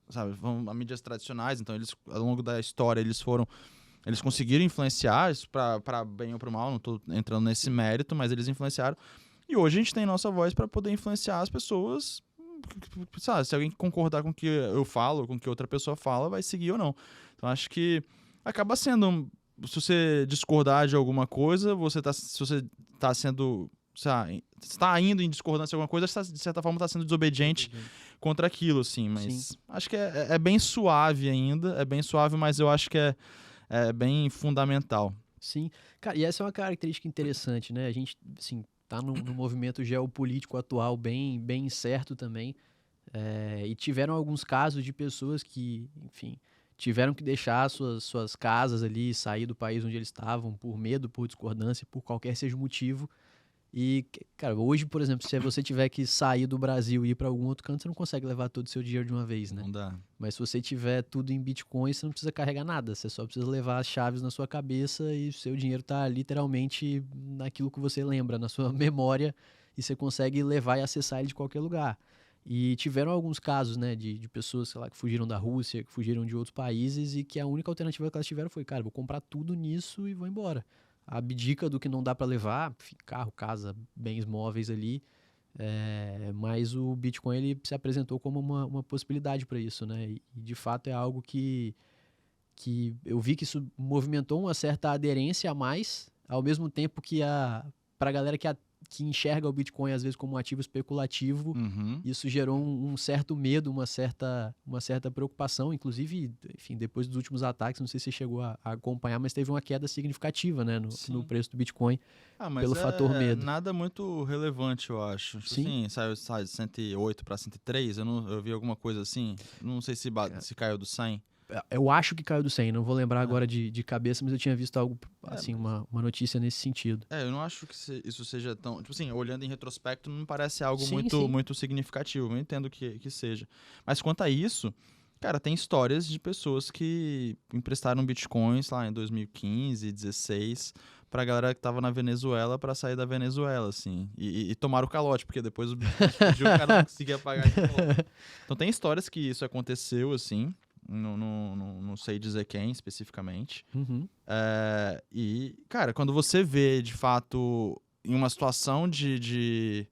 Sabe, a mídias tradicionais. Então, eles, ao longo da história, eles conseguiram influenciar, isso para bem ou para mal, não estou entrando nesse mérito, mas eles influenciaram. E hoje a gente tem nossa voz para poder influenciar as pessoas. Sabe, se alguém concordar com o que eu falo, com o que outra pessoa fala, vai seguir ou não. Então acho que acaba sendo... Se você discordar de alguma coisa, se você está sendo... está indo em discordância de alguma coisa, de certa forma está sendo desobediente contra aquilo, assim. Mas Sim. acho que é bem suave ainda, é bem suave, mas eu acho que é bem fundamental. Sim. Cara, e essa é uma característica interessante, né? A gente, assim, tá num movimento geopolítico atual bem incerto também. E tiveram alguns casos de pessoas que, enfim, tiveram que deixar suas casas ali, sair do país onde eles estavam, por medo, por discordância, por qualquer seja o motivo. E, cara, hoje, por exemplo, se você tiver que sair do Brasil e ir para algum outro canto, você não consegue levar todo o seu dinheiro de uma vez, né? Não dá. Mas se você tiver tudo em Bitcoin, você não precisa carregar nada. Você só precisa levar as chaves na sua cabeça e o seu dinheiro tá literalmente naquilo que você lembra, na sua memória, e você consegue levar e acessar ele de qualquer lugar. E tiveram alguns casos, né, de pessoas, sei lá, que fugiram da Rússia, que fugiram de outros países e que a única alternativa que elas tiveram foi, cara, vou comprar tudo nisso e vou embora. Abdica do que não dá para levar, enfim, carro, casa, bens móveis ali, mas o Bitcoin ele se apresentou como uma possibilidade para isso, né? E de fato é algo que eu vi que isso movimentou uma certa aderência a mais, ao mesmo tempo que para a galera que enxerga o Bitcoin às vezes como um ativo especulativo, Uhum. isso gerou um certo medo, uma certa preocupação, inclusive, enfim, depois dos últimos ataques, não sei se você chegou a acompanhar, mas teve uma queda significativa, né, no Sim. preço do Bitcoin, Mas pelo fator medo. nada muito relevante, eu acho. Tipo Sim. assim, saiu de 108 para 103, eu vi alguma coisa assim. Não sei se caiu do 100. Eu acho que caiu do 100, não vou lembrar É. agora de cabeça, mas eu tinha visto algo, assim, uma notícia nesse sentido. Eu não acho que isso seja tão... Tipo assim, olhando em retrospecto, não parece algo Sim, muito, sim. muito significativo. Eu entendo que seja. Mas quanto a isso, cara, tem histórias de pessoas que emprestaram bitcoins lá em 2015, 2016, pra galera que tava na Venezuela pra sair da Venezuela, assim. E tomaram o calote, porque depois o bitcoin explodiu, o cara não conseguia pagar de novo. Então tem histórias que isso aconteceu, assim. Não sei dizer quem especificamente. Uhum. E, cara, quando você vê, de fato, em uma situação de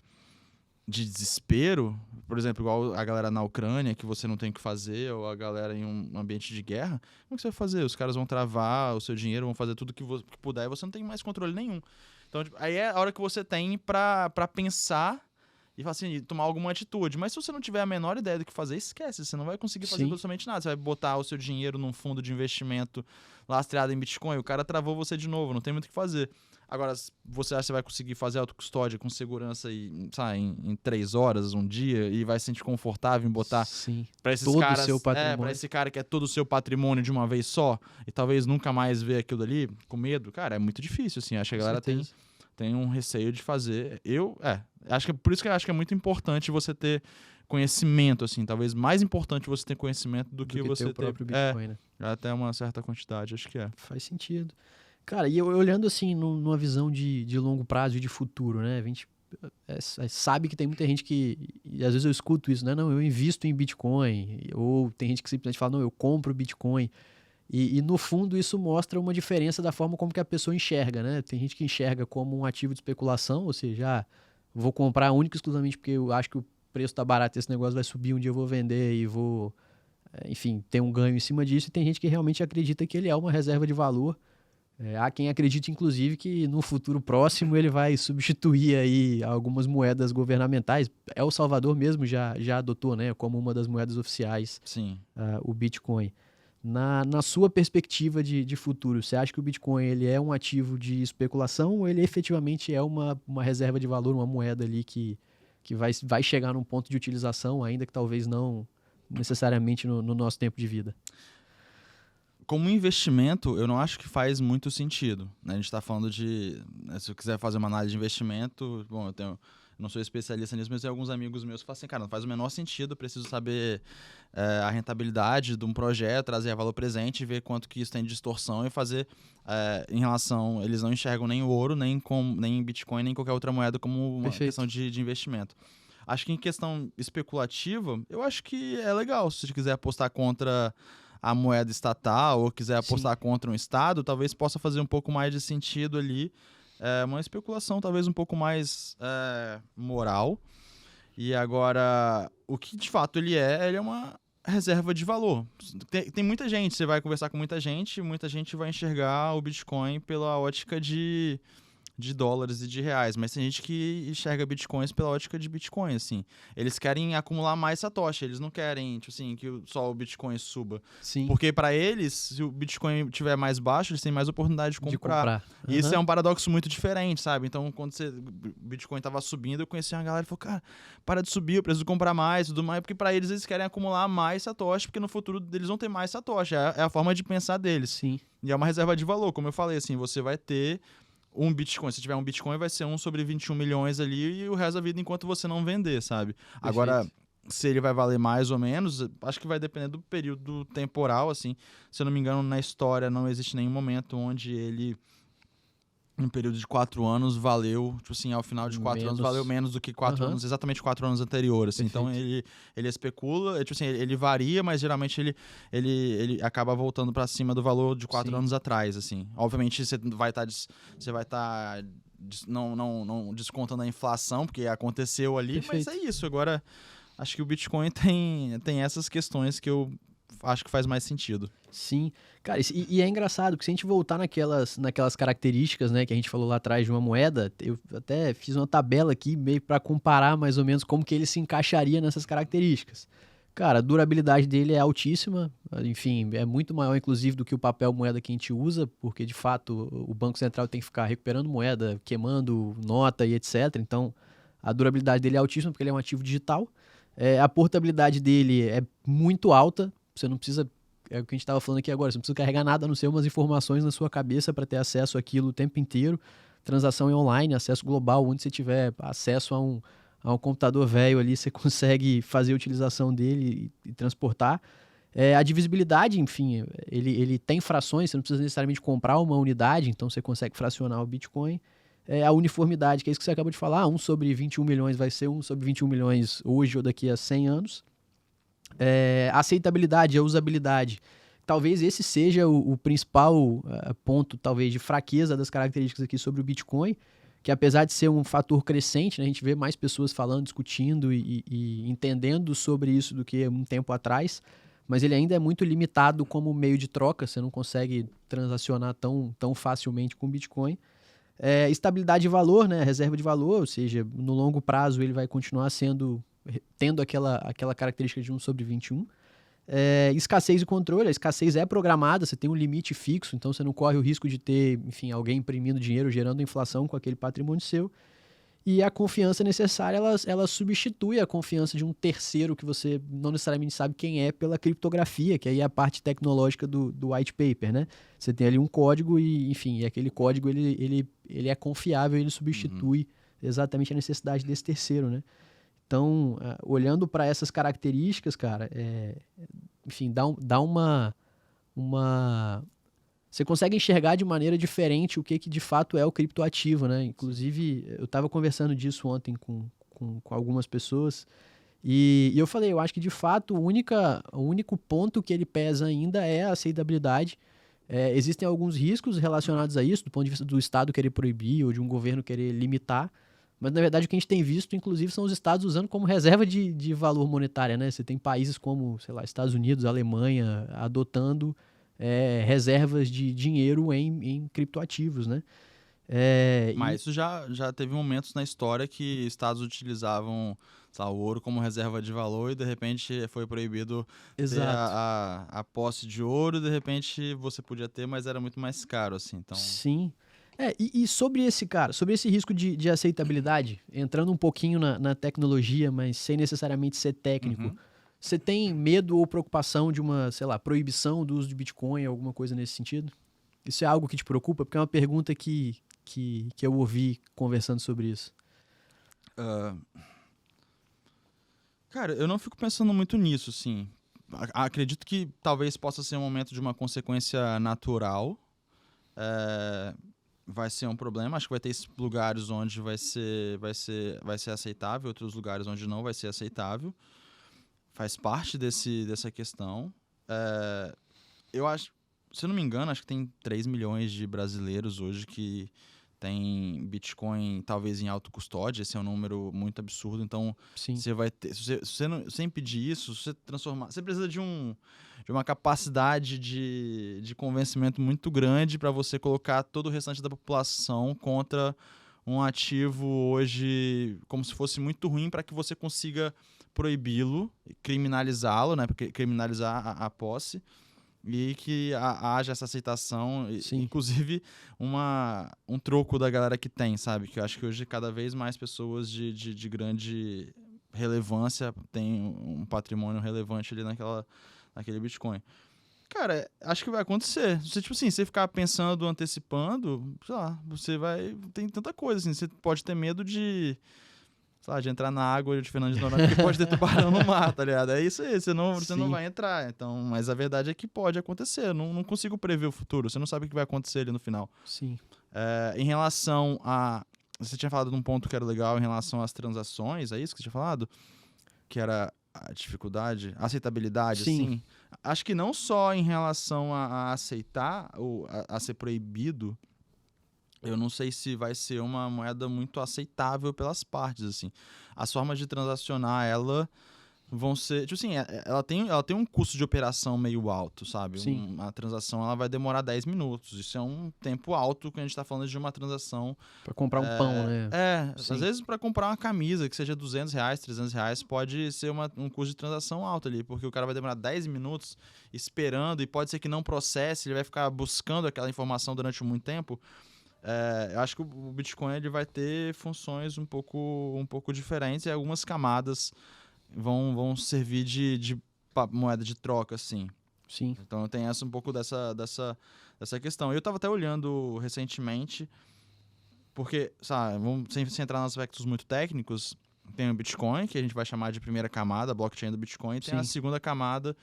desespero, por exemplo, igual a galera na Ucrânia, que você não tem o que fazer, ou a galera em um ambiente de guerra, como que você vai fazer? Os caras vão travar o seu dinheiro, vão fazer tudo que puder, e você não tem mais controle nenhum. Então, tipo, aí é a hora que você tem pra pensar e falar assim, tomar alguma atitude. Mas se você não tiver a menor ideia do que fazer, esquece. Você não vai conseguir fazer Sim. absolutamente nada. Você vai botar o seu dinheiro num fundo de investimento lastreado em Bitcoin, o cara travou você de novo, não tem muito o que fazer. Agora, você acha que você vai conseguir fazer autocustódia com segurança em 3 horas, um dia, e vai se sentir confortável em botar Sim. pra esses Todo o caras... seu patrimônio. Pra esse cara que é todo o seu patrimônio de uma vez só, e talvez nunca mais ver aquilo ali, com medo. Cara, é muito difícil, assim. Acho que a galera tem um receio de fazer. Acho que por isso que eu acho que é muito importante você ter conhecimento, assim, talvez mais importante você ter conhecimento do que você ter o próprio Bitcoin, né? Até uma certa quantidade, acho que é. Faz sentido. Cara, e eu olhando assim numa visão de longo prazo e de futuro, né? A gente sabe que tem muita gente e às vezes eu escuto isso, né? Não, eu invisto em Bitcoin, ou tem gente que simplesmente fala, não, eu compro Bitcoin. E no fundo isso mostra uma diferença da forma como que a pessoa enxerga, né? Tem gente que enxerga como um ativo de especulação, ou seja, vou comprar único e exclusivamente porque eu acho que o preço tá barato, esse negócio vai subir, um dia eu vou vender e vou, enfim, ter um ganho em cima disso. E tem gente que realmente acredita que ele é uma reserva de valor. Há quem acredite, inclusive, que no futuro próximo ele vai substituir aí algumas moedas governamentais. El Salvador mesmo já adotou, né, como uma das moedas oficiais, Sim. O Bitcoin. Na sua perspectiva de futuro, você acha que o Bitcoin ele é um ativo de especulação ou ele efetivamente é uma reserva de valor, uma moeda ali que vai chegar num ponto de utilização, ainda que talvez não necessariamente no nosso tempo de vida? Como investimento, eu não acho que faz muito sentido, né? A gente está falando se eu quiser fazer uma análise de investimento, bom, eu não sou especialista nisso, mas tem alguns amigos meus que falam assim, cara, não faz o menor sentido, eu preciso saber a rentabilidade de um projeto, trazer a valor presente, ver quanto que isso tem de distorção e fazer em relação... Eles não enxergam nem o ouro, nem Bitcoin, nem qualquer outra moeda como uma questão de investimento. Acho que em questão especulativa, eu acho que é legal, se você quiser apostar contra a moeda estatal ou quiser apostar contra um estado, talvez possa fazer um pouco mais de sentido ali. Uma especulação talvez um pouco mais moral. E agora, o que de fato ele é uma reserva de valor. Tem muita gente, você vai conversar com muita gente vai enxergar o Bitcoin pela ótica de dólares e de reais, mas tem gente que enxerga bitcoins pela ótica de bitcoin, assim. Eles querem acumular mais satoshi, eles não querem, tipo assim, que só o bitcoin suba. Sim. Porque para eles, se o bitcoin tiver mais baixo, eles têm mais oportunidade de comprar. Uhum. E isso é um paradoxo muito diferente, sabe? Então, quando o bitcoin tava subindo, eu conheci uma galera e falou, cara, para de subir, eu preciso comprar mais, tudo mais, porque para eles querem acumular mais satoshi, porque no futuro eles vão ter mais satoshi. É a forma de pensar deles. Sim. E é uma reserva de valor, como eu falei, assim, você vai ter um Bitcoin. Se tiver um Bitcoin, vai ser 1 sobre 21 milhões ali e o resto da vida enquanto você não vender, sabe? Perfeito. Agora, se ele vai valer mais ou menos, acho que vai depender do período temporal, assim. Se eu não me engano, na história não existe nenhum momento onde ele no período de 4 anos valeu, tipo assim, ao final de 4 anos valeu menos do que 4 Aham. anos, exatamente 4 anos anteriores. Assim. Então ele especula, tipo assim, ele varia, mas geralmente ele acaba voltando para cima do valor de 4 Sim. anos atrás, assim. Obviamente você vai estar não descontando a inflação, porque aconteceu ali, mas Perfeito. é isso. Agora, acho que o Bitcoin tem essas questões que eu acho que faz mais sentido. Sim. Cara, e é engraçado, que se a gente voltar naquelas características, né, que a gente falou lá atrás de uma moeda, eu até fiz uma tabela aqui meio para comparar mais ou menos como que ele se encaixaria nessas características. Cara, a durabilidade dele é altíssima, enfim, é muito maior inclusive do que o papel moeda que a gente usa, porque de fato o Banco Central tem que ficar recuperando moeda, queimando nota e etc. Então, a durabilidade dele é altíssima porque ele é um ativo digital. A portabilidade dele é muito alta, você não precisa, é o que a gente estava falando aqui agora, você não precisa carregar nada a não ser umas informações na sua cabeça para ter acesso àquilo o tempo inteiro. Transação é online, acesso global, onde você tiver acesso a um computador velho ali, você consegue fazer a utilização dele e transportar. A divisibilidade, enfim, ele tem frações, você não precisa necessariamente comprar uma unidade, então você consegue fracionar o Bitcoin. A uniformidade, que é isso que você acabou de falar, 1 sobre 21 milhões vai ser 1 sobre 21 milhões hoje ou daqui a 100 anos. A aceitabilidade, a usabilidade. Talvez esse seja o principal ponto, talvez, de fraqueza das características aqui sobre o Bitcoin, que apesar de ser um fator crescente, né, a gente vê mais pessoas falando, discutindo e entendendo sobre isso do que um tempo atrás, mas ele ainda é muito limitado como meio de troca, você não consegue transacionar tão facilmente com o Bitcoin. Estabilidade de valor, né, reserva de valor, ou seja, no longo prazo ele vai continuar tendo aquela característica de 1 sobre 21. Escassez e controle, a escassez é programada, você tem um limite fixo, então você não corre o risco de ter, enfim, alguém imprimindo dinheiro, gerando inflação com aquele patrimônio seu. E a confiança necessária, ela substitui a confiança de um terceiro que você não necessariamente sabe quem é pela criptografia, que aí é a parte tecnológica do white paper, né? Você tem ali um código e, enfim, e aquele código ele é confiável, ele substitui exatamente a necessidade desse terceiro, né? Então, olhando para essas características, cara, enfim, dá uma... Você consegue enxergar de maneira diferente o que de fato é o criptoativo, né? Inclusive, eu estava conversando disso ontem com algumas pessoas e eu falei, eu acho que de fato o único ponto que ele pesa ainda é a aceitabilidade. Existem alguns riscos relacionados a isso, do ponto de vista do Estado querer proibir ou de um governo querer limitar, mas na verdade o que a gente tem visto, inclusive, são os Estados usando como reserva de valor monetária, né? Você tem países como, sei lá, Estados Unidos, Alemanha, adotando reservas de dinheiro em criptoativos, né? Mas isso já teve momentos na história que estados utilizavam, sei lá, o ouro como reserva de valor e de repente foi proibido ter Exato. a posse de ouro, de repente você podia ter, mas era muito mais caro, assim. Então, Sim. E sobre sobre esse risco de aceitabilidade, entrando um pouquinho na tecnologia, mas sem necessariamente ser técnico, uhum. você tem medo ou preocupação de uma, sei lá, proibição do uso de Bitcoin, alguma coisa nesse sentido? Isso é algo que te preocupa? Porque é uma pergunta que eu ouvi conversando sobre isso. Cara, eu não fico pensando muito nisso, assim. Acredito que talvez possa ser um momento de uma consequência natural. Vai ser um problema. Acho que vai ter lugares onde vai ser aceitável, outros lugares onde não vai ser aceitável. Faz parte dessa questão. Eu acho, se eu não me engano, acho que tem 3 milhões de brasileiros hoje que tem Bitcoin talvez em autocustódia. Esse é um número muito absurdo. Então, Sim. você vai ter. Se você não, sem pedir isso, você transformar. Você precisa de uma capacidade de convencimento muito grande para você colocar todo o restante da população contra um ativo hoje como se fosse muito ruim para que você consiga proibi-lo, criminalizá-lo, né? Porque criminalizar a posse e que haja essa aceitação, Sim. inclusive um troco da galera que tem, sabe? Que eu acho que hoje cada vez mais pessoas de grande relevância têm um patrimônio relevante ali naquele Bitcoin. Cara, acho que vai acontecer. Você, tipo assim, você ficar pensando, antecipando, sei lá, tem tanta coisa, assim, você pode ter medo sei lá, de entrar na água de Fernando de Noronha, porque pode ter tubarão no mar, tá ligado? É isso aí, você não vai entrar. Então, mas a verdade é que pode acontecer. Não consigo prever o futuro, você não sabe o que vai acontecer ali no final. Sim. Em relação a... Você tinha falado de um ponto que era legal em relação às transações, é isso que você tinha falado? Que era a dificuldade, a aceitabilidade, Sim. assim. Acho que não só em relação a aceitar ou a ser proibido, eu não sei se vai ser uma moeda muito aceitável pelas partes, assim. As formas de transacionar ela vão ser... Tipo assim, ela tem um custo de operação meio alto, sabe? Sim. Uma transação ela vai demorar 10 minutos. Isso é um tempo alto que a gente está falando de uma transação. Pra comprar um pão, né? Às Sim. vezes para comprar uma camisa que seja R$200, R$300, pode ser um custo de transação alto ali, porque o cara vai demorar 10 minutos esperando e pode ser que não processe, ele vai ficar buscando aquela informação durante muito tempo. Eu acho que o Bitcoin ele vai ter funções um pouco diferentes e algumas camadas vão servir de moeda de troca, assim. Sim. Então tem um pouco dessa questão. Eu estava até olhando recentemente, porque, sabe, sem entrar nos aspectos muito técnicos, tem o Bitcoin, que a gente vai chamar de primeira camada, a blockchain do Bitcoin, e tem a Sim. segunda camada,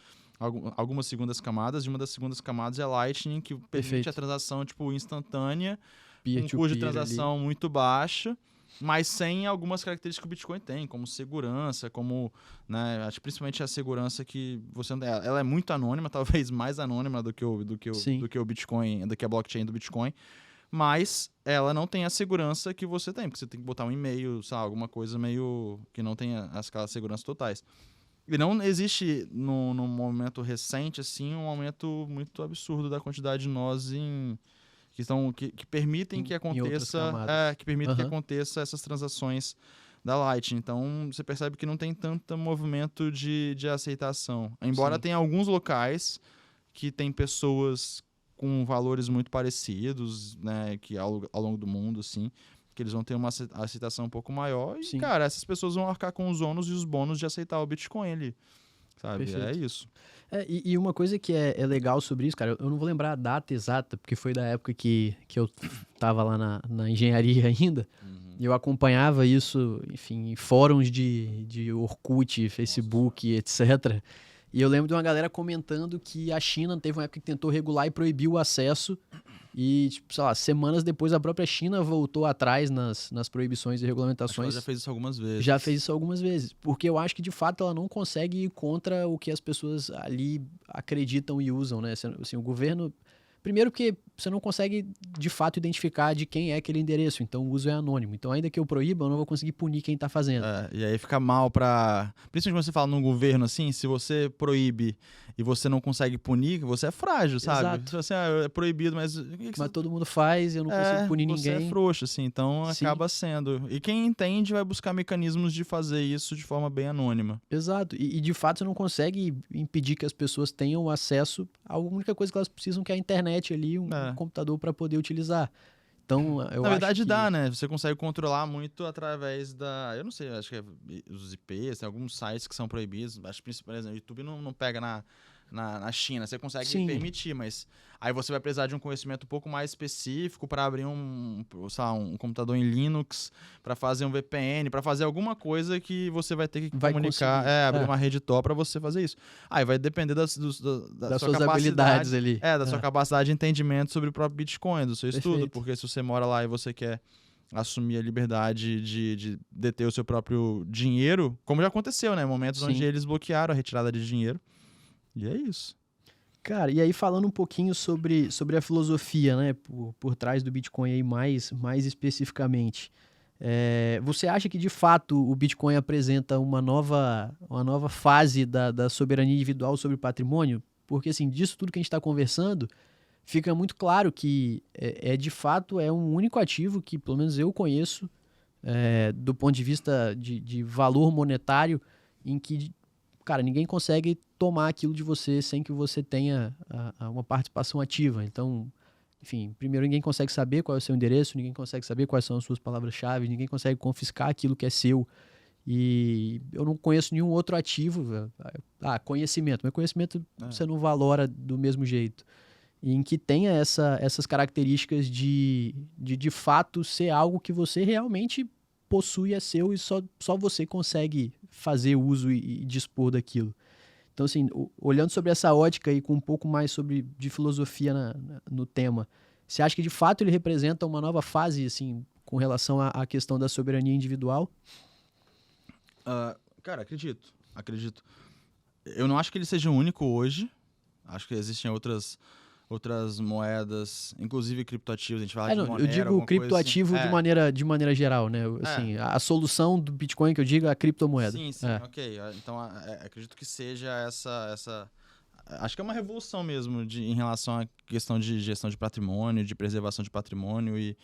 algumas segundas camadas, e uma das segundas camadas é a Lightning, que permite Perfeito. a transação tipo, instantânea, Peer um to custo de peer transação muito baixo, mas sem algumas características que o Bitcoin tem, como segurança, como, né, acho que principalmente a segurança que você não tem. Ela é muito anônima, talvez mais anônima do que o Bitcoin, do que a blockchain do Bitcoin, mas ela não tem a segurança que você tem, porque você tem que botar um e-mail, sei lá, alguma coisa meio que não tenha aquelas seguranças totais. E não existe, no momento recente, assim, um aumento muito absurdo da quantidade de nós que permitem que em outras aconteça camadas. que aconteça essas transações da Lightning. Então você percebe que não tem tanto movimento de aceitação. Embora Sim. tenha alguns locais que tem pessoas com valores muito parecidos, né, que ao longo do mundo, assim, que eles vão ter uma aceitação um pouco maior. E, Sim. cara, essas pessoas vão arcar com os ônus e os bônus de aceitar o Bitcoin ali. Sabe? Perfeito. É isso. E uma coisa que é legal sobre isso, cara, eu não vou lembrar a data exata, porque foi da época que eu tava lá na engenharia ainda, e eu acompanhava isso, enfim, em fóruns de Orkut, Facebook, etc. E eu lembro de uma galera comentando que a China teve uma época que tentou regular e proibiu o acesso, e, tipo, sei lá, semanas depois a própria China voltou atrás nas proibições e Acho que ela regulamentações. já fez isso algumas vezes. Já fez isso algumas vezes, porque eu acho que de fato ela não consegue ir contra o que as pessoas ali acreditam e usam, né? Assim, o governo, primeiro porque você não consegue de fato identificar de quem é aquele endereço, então o uso é anônimo. Então ainda que eu proíba, eu não vou conseguir punir quem tá fazendo. E aí fica mal pra... Principalmente quando você fala num governo assim, se você proíbe e você não consegue punir, você é frágil, sabe? Exato. Se você é proibido, mas... Mas todo mundo faz e eu não consigo punir você ninguém. é frouxo, assim, então Sim. acaba sendo. E quem entende vai buscar mecanismos de fazer isso de forma bem anônima. Exato. E de fato você não consegue impedir que as pessoas tenham acesso à única coisa que elas precisam, que é a internet ali, um computador para poder utilizar. Então, eu Na verdade acho que... dá, né? Você consegue controlar muito através da... Eu não sei, acho que os IPs, tem alguns sites que são proibidos. Acho que, por exemplo, o YouTube não pega na China. Você consegue permitir, mas aí você vai precisar de um conhecimento um pouco mais específico para abrir um computador em Linux, para fazer um VPN, para fazer alguma coisa que você vai ter que comunicar, abrir uma rede Tor para você fazer isso. Aí vai depender das suas habilidades ali. Sua capacidade de entendimento sobre o próprio Bitcoin, do seu estudo, Perfeito. porque se você mora lá e você quer assumir a liberdade de deter o seu próprio dinheiro, como já aconteceu, né? Momentos onde eles bloquearam a retirada de dinheiro. E é isso. Cara, e aí falando um pouquinho sobre a filosofia, né, por trás do Bitcoin aí mais especificamente, você acha que de fato o Bitcoin apresenta uma nova fase da soberania individual sobre o patrimônio? Porque assim, disso tudo que a gente está conversando, fica muito claro que de fato é um único ativo que pelo menos eu conheço do ponto de vista de valor monetário, em que, cara, ninguém consegue tomar aquilo de você sem que você tenha uma participação ativa. Então, enfim, primeiro ninguém consegue saber qual é o seu endereço, ninguém consegue saber quais são as suas palavras-chave, ninguém consegue confiscar aquilo que é seu. E eu não conheço nenhum outro ativo. Conhecimento. Mas conhecimento você não valora do mesmo jeito. Em que tenha essas características de fato ser algo que você realmente possui, é seu, e só você consegue fazer uso e dispor daquilo. Então, assim, olhando sobre essa ótica e com um pouco mais de filosofia no tema, Você acha que de fato ele representa uma nova fase, assim, com relação à questão da soberania individual? Cara, acredito. Eu não acho que ele seja o único hoje. Acho que existem outras moedas, inclusive criptoativos. A gente fala de Não, Monero, eu digo alguma coisa criptoativo assim. de maneira geral, né? Assim, a solução do Bitcoin que eu digo é a criptomoeda. Sim, ok. Então, acredito que seja essa... Acho que é uma revolução mesmo em relação à questão de gestão de patrimônio, de preservação de patrimônio e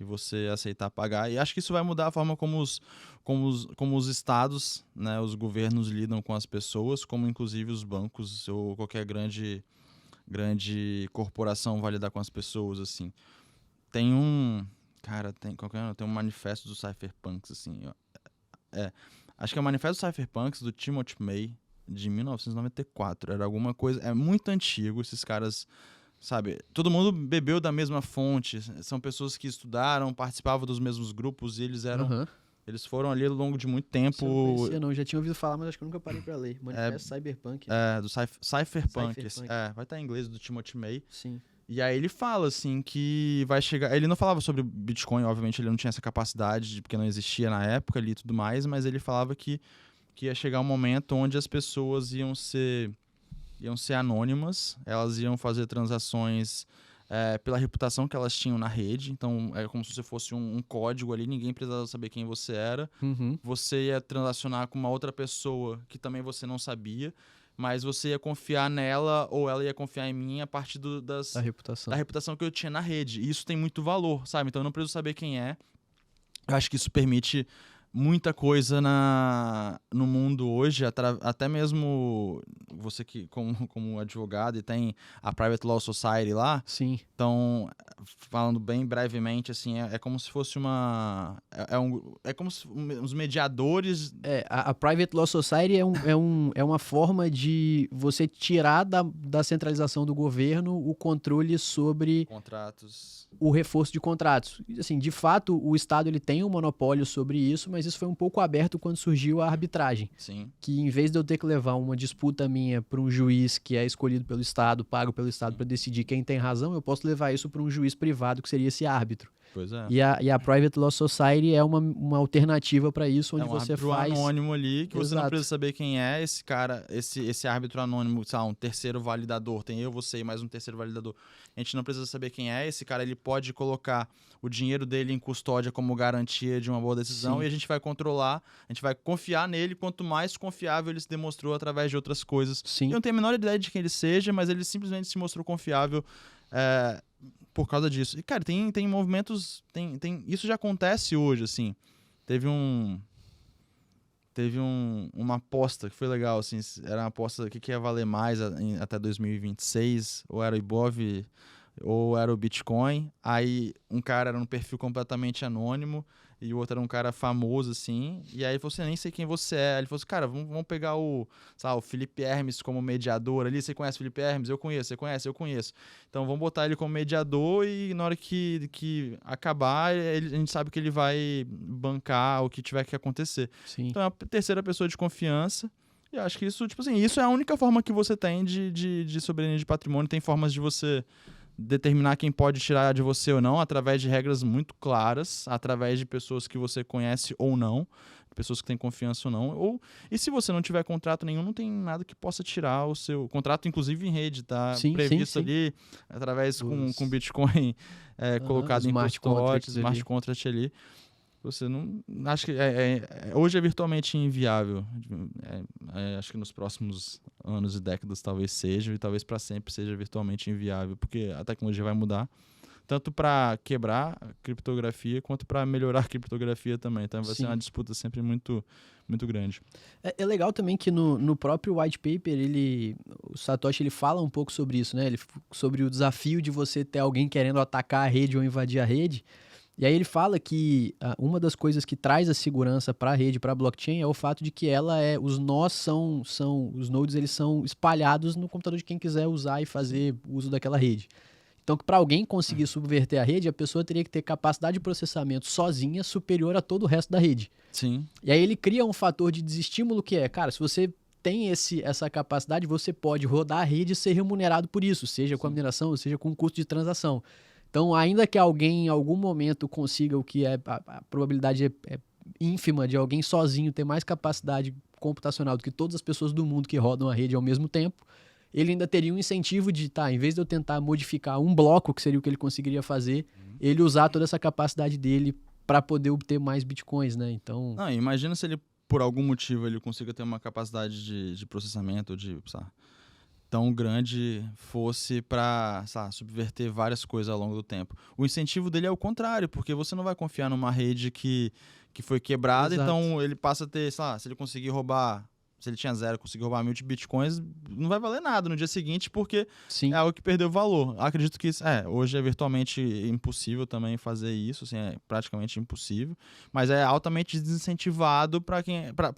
você aceitar pagar. E acho que isso vai mudar a forma como os estados, né, os governos lidam com as pessoas, como inclusive os bancos ou qualquer grande corporação vai lidar com as pessoas, assim. Tem um... Cara, tem um manifesto dos cypherpunks, assim. Acho que é o manifesto dos cypherpunks do Timothy May, de 1994. Era alguma coisa... É muito antigo, esses caras... Sabe, todo mundo bebeu da mesma fonte, são pessoas que estudaram, participavam dos mesmos grupos e eles foram ali ao longo de muito tempo. Eu não conhecia, não, já tinha ouvido falar, mas acho que eu nunca parei pra ler. Manifesto Cyberpunk. Do Cypherpunk. Vai estar em inglês, do Timothy May. Sim. E aí ele fala, assim, que vai chegar... Ele não falava sobre Bitcoin, obviamente ele não tinha essa capacidade, porque não existia na época ali e tudo mais, mas ele falava que ia chegar um momento onde as pessoas iam ser anônimas, elas iam fazer transações pela reputação que elas tinham na rede, então é como se você fosse um código ali, ninguém precisava saber quem você era, você ia transacionar com uma outra pessoa que também você não sabia, mas você ia confiar nela ou ela ia confiar em mim a partir da reputação que eu tinha na rede, e isso tem muito valor, sabe? Então eu não preciso saber quem é. Eu acho que isso permite muita coisa no mundo hoje, até mesmo você que como advogado e tem a Private Law Society lá. Sim. Então, falando bem brevemente, assim, é como se fosse é como se os mediadores... A Private Law Society é uma forma de você tirar da centralização do governo o controle sobre... contratos. O reforço de contratos. Assim, de fato, o Estado ele tem um monopólio sobre isso, mas isso foi um pouco aberto quando surgiu a arbitragem. Sim. Que em vez de eu ter que levar uma disputa minha para um juiz que é escolhido pelo Estado, pago pelo Estado para decidir quem tem razão, eu posso levar isso para um juiz privado que seria esse árbitro. Pois é. E a Private Law Society é uma alternativa para isso, onde você faz... É um árbitro anônimo ali, que você não Exato. precisa saber quem é esse cara, esse árbitro anônimo, sei lá, um terceiro validador, tem eu, você e mais um terceiro validador. A gente não precisa saber quem é, esse cara ele pode colocar o dinheiro dele em custódia como garantia de uma boa decisão. Sim. E a gente vai controlar, a gente vai confiar nele, quanto mais confiável ele se demonstrou através de outras coisas. Sim. Eu não tenho a menor ideia de quem ele seja, mas ele simplesmente se mostrou confiável por causa disso. E, cara, tem movimentos... Isso já acontece hoje, assim. Teve uma aposta que foi legal, assim. Era uma aposta que ia valer mais até 2026. Ou era o Ibov, ou era o Bitcoin. Aí um cara era um perfil completamente anônimo e o outro era um cara famoso, assim. E aí ele falou assim, nem sei quem você é. Ele falou assim, cara, vamos pegar o Felipe Hermes como mediador ali. Você conhece o Felipe Hermes? Eu conheço. Você conhece? Eu conheço. Então vamos botar ele como mediador e na hora que acabar, a gente sabe que ele vai bancar o que tiver que acontecer. Sim. Então é a terceira pessoa de confiança. E eu acho que isso, tipo assim, isso é a única forma que você tem de soberania de patrimônio. Tem formas de você determinar quem pode tirar de você ou não, através de regras muito claras, através de pessoas que você conhece ou não, pessoas que têm confiança ou não. E se você não tiver contrato nenhum, não tem nada que possa tirar o seu contrato, inclusive em rede, tá? Sim, previsto sim. ali, através com Bitcoin colocado em custódia, smart contract ali. Você não... Acho que hoje é virtualmente inviável. Acho que nos próximos anos e décadas talvez seja, e talvez para sempre seja virtualmente inviável, porque a tecnologia vai mudar, tanto para quebrar a criptografia, quanto para melhorar a criptografia também. Então vai ser uma disputa sempre muito, muito grande. É legal também que no próprio white paper, o Satoshi ele fala um pouco sobre isso, né? Sobre o desafio de você ter alguém querendo atacar a rede ou invadir a rede. E aí ele fala que uma das coisas que traz a segurança para a rede, para a blockchain, é o fato de que os nós os nodes eles são espalhados no computador de quem quiser usar e fazer uso daquela rede. Então, para alguém conseguir subverter a rede, a pessoa teria que ter capacidade de processamento sozinha superior a todo o resto da rede. Sim. E aí ele cria um fator de desestímulo que cara, se você tem essa capacidade, você pode rodar a rede e ser remunerado por isso, seja com a mineração, seja com o custo de transação. Então, ainda que alguém em algum momento consiga o que a probabilidade é ínfima de alguém sozinho ter mais capacidade computacional do que todas as pessoas do mundo que rodam a rede ao mesmo tempo, ele ainda teria um incentivo de, em vez de eu tentar modificar um bloco, que seria o que ele conseguiria fazer, ele usar toda essa capacidade dele para poder obter mais bitcoins, né? Então... Não, imagina se ele, por algum motivo, ele consiga ter uma capacidade de processamento, tão grande fosse para subverter várias coisas ao longo do tempo. O incentivo dele é o contrário, porque você não vai confiar numa rede que foi quebrada, Exato. então ele passa a ter, se ele conseguir roubar, se ele tinha 0, conseguir roubar 1000 de bitcoins, não vai valer nada no dia seguinte, porque Sim. é algo que perdeu valor. Acredito que hoje é virtualmente impossível também fazer isso, assim, é praticamente impossível, mas é altamente desincentivado para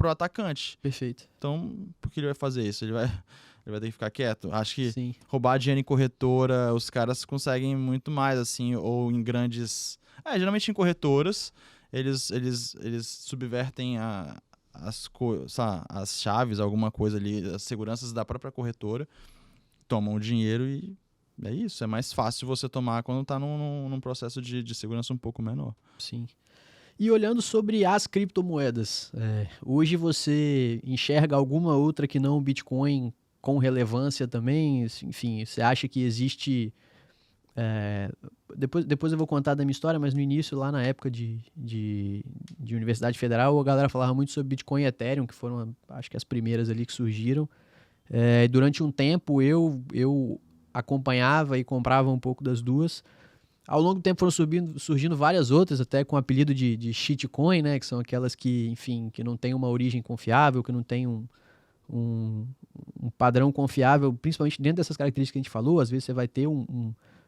o atacante. Perfeito. Então, por que ele vai fazer isso? Ele vai ter que ficar quieto. Acho que Sim. roubar dinheiro em corretora, os caras conseguem muito mais, assim, ou em grandes... geralmente em corretoras, eles subvertem as chaves, alguma coisa ali, as seguranças da própria corretora, tomam o dinheiro e é isso. É mais fácil você tomar quando está num processo de segurança um pouco menor. Sim. E olhando sobre as criptomoedas, hoje você enxerga alguma outra que não o Bitcoin com relevância também? Enfim, você acha que existe... Depois eu vou contar da minha história, mas no início, lá na época de Universidade Federal, a galera falava muito sobre Bitcoin e Ethereum, que foram, acho que as primeiras ali que surgiram. Durante um tempo eu acompanhava e comprava um pouco das duas. Ao longo do tempo foram surgindo várias outras, até com o apelido de shitcoin, né? Que são aquelas que, enfim, que não tem uma origem confiável, que não tem um padrão confiável, principalmente dentro dessas características que a gente falou. Às vezes você vai ter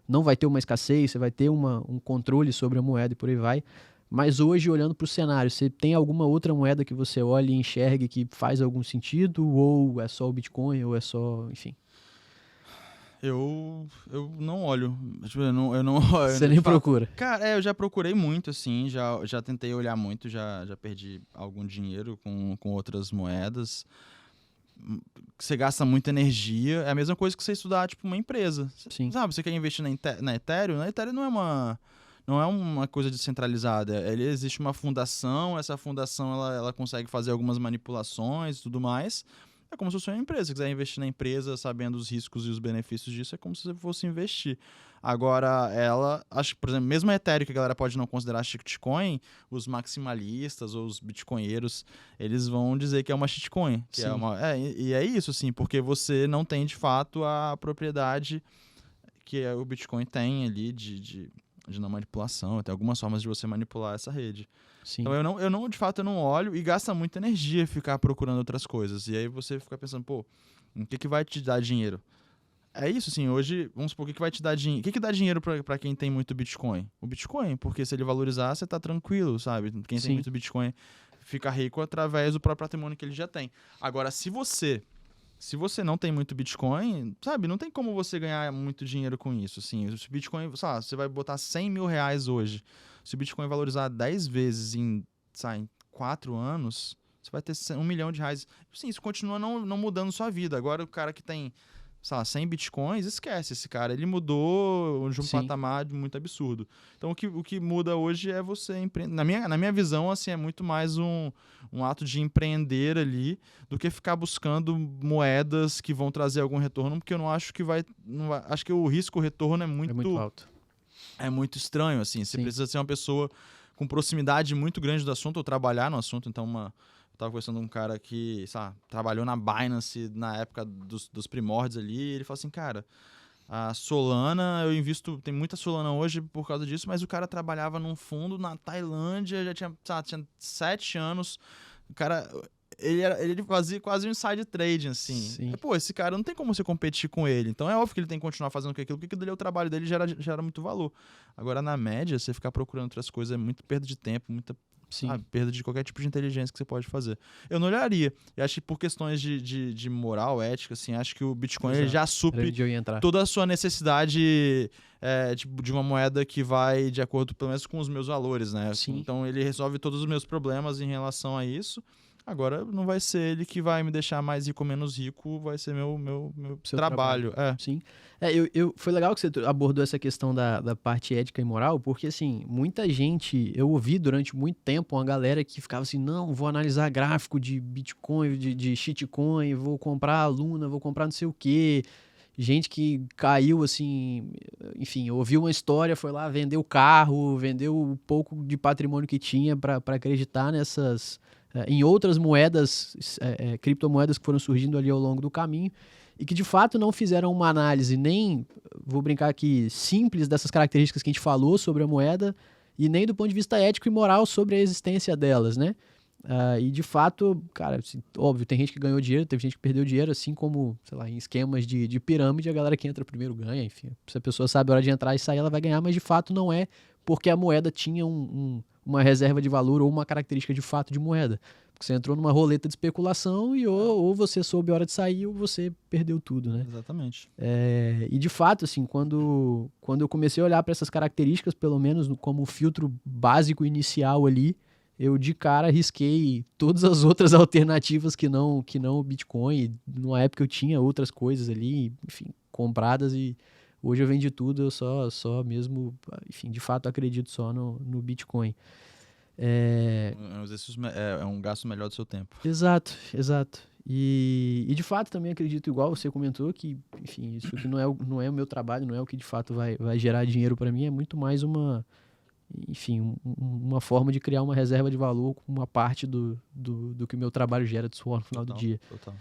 não vai ter uma escassez, você vai ter um controle sobre a moeda e por aí vai. Mas hoje, olhando para o cenário, você tem alguma outra moeda que você olhe e enxergue que faz algum sentido? Ou é só o Bitcoin, ou é só, enfim... Eu não olho. Eu não Você nem procura. Cara, eu já procurei muito, assim. Já tentei olhar muito. Já perdi algum dinheiro com outras moedas. Você gasta muita energia. É a mesma coisa que você estudar, tipo, uma empresa. Sim. Sabe, você quer investir na Ethereum? Na Ethereum não é uma coisa descentralizada. Existe uma fundação. Essa fundação, ela consegue fazer algumas manipulações e tudo mais. É como se fosse uma empresa. Se quiser investir na empresa, sabendo os riscos e os benefícios disso, é como se você fosse investir. Agora, acho que, por exemplo, mesmo a Ethereum, que a galera pode não considerar shitcoin, os maximalistas ou os bitcoinheiros, eles vão dizer que é uma shitcoin. E é isso, assim, porque você não tem, de fato, a propriedade que o Bitcoin tem ali de não manipulação. Tem algumas formas de você manipular essa rede. Sim. Então, de fato, eu não olho e gasta muita energia ficar procurando outras coisas. E aí você fica pensando, pô, o que vai te dar dinheiro? É isso, assim, hoje, vamos supor, o que vai te dar dinheiro? O que dá dinheiro pra quem tem muito Bitcoin? O Bitcoin, porque se ele valorizar, você tá tranquilo, sabe? Quem tem muito Bitcoin fica rico através do próprio patrimônio que ele já tem. Agora, se você não tem muito Bitcoin, sabe, não tem como você ganhar muito dinheiro com isso, assim. Se o Bitcoin, você vai botar 100 mil reais hoje, se o Bitcoin valorizar 10 vezes em 4 anos, você vai ter 1 milhão de reais. Sim, isso continua não mudando sua vida. Agora, o cara que tem, 100 Bitcoins, esquece esse cara. Ele mudou de um patamar muito absurdo. Então, o que muda hoje é você empreender. Na minha visão, assim, é muito mais um ato de empreender ali do que ficar buscando moedas que vão trazer algum retorno, porque eu não acho que acho que o risco-retorno é muito alto. É muito estranho, assim. Você precisa ser uma pessoa com proximidade muito grande do assunto ou trabalhar no assunto. Então, eu tava conversando com um cara que, trabalhou na Binance na época dos primórdios ali. E ele falou assim, cara, a Solana, eu invisto, tem muita Solana hoje por causa disso, mas o cara trabalhava num fundo na Tailândia, já tinha 7 anos. O cara... Ele fazia quase um inside trading, assim. Sim. Pô, esse cara não tem como você competir com ele. Então é óbvio que ele tem que continuar fazendo aquilo, porque o trabalho dele gera muito valor. Agora, na média, você ficar procurando outras coisas é muito perda de tempo, muita perda de qualquer tipo de inteligência que você pode fazer. Eu não olharia. Eu acho que por questões de moral, ética, assim, acho que o Bitcoin ele já supre toda a sua necessidade de uma moeda que vai de acordo, pelo menos, com os meus valores, né? Sim. Então ele resolve todos os meus problemas em relação a isso. Agora não vai ser ele que vai me deixar mais rico ou menos rico, vai ser meu trabalho. Sim. Foi legal que você abordou essa questão da parte ética e moral, porque, assim, muita gente, eu ouvi durante muito tempo uma galera que ficava assim, não, vou analisar gráfico de Bitcoin, de shitcoin, vou comprar a Luna, vou comprar não sei o quê. Gente que caiu, assim, enfim, ouviu uma história, foi lá, vendeu o carro, vendeu o pouco de patrimônio que tinha para acreditar em outras moedas, criptomoedas que foram surgindo ali ao longo do caminho e que de fato não fizeram uma análise nem, vou brincar aqui, simples dessas características que a gente falou sobre a moeda e nem do ponto de vista ético e moral sobre a existência delas, né? E de fato, cara, assim, óbvio, tem gente que ganhou dinheiro, teve gente que perdeu dinheiro, assim como, sei lá, em esquemas de pirâmide, a galera que entra primeiro ganha, enfim. Se a pessoa sabe a hora de entrar e sair, ela vai ganhar, mas de fato não é porque a moeda tinha uma reserva de valor ou uma característica de fato de moeda. Porque você entrou numa roleta de especulação e ou você soube a hora de sair ou você perdeu tudo, né? Exatamente. E de fato, assim, quando eu comecei a olhar para essas características, pelo menos como filtro básico inicial ali, eu de cara risquei todas as outras alternativas que não o Bitcoin. Numa época eu tinha outras coisas ali, enfim, compradas e hoje eu vendi tudo, eu só mesmo, enfim, de fato acredito só no Bitcoin. É um gasto melhor do seu tempo. Exato. E de fato também acredito, igual você comentou, que, enfim, isso aqui não é o meu trabalho, não é o que de fato vai gerar dinheiro para mim, é muito mais uma forma de criar uma reserva de valor com uma parte do que o meu trabalho gera de suor no final do dia. Total.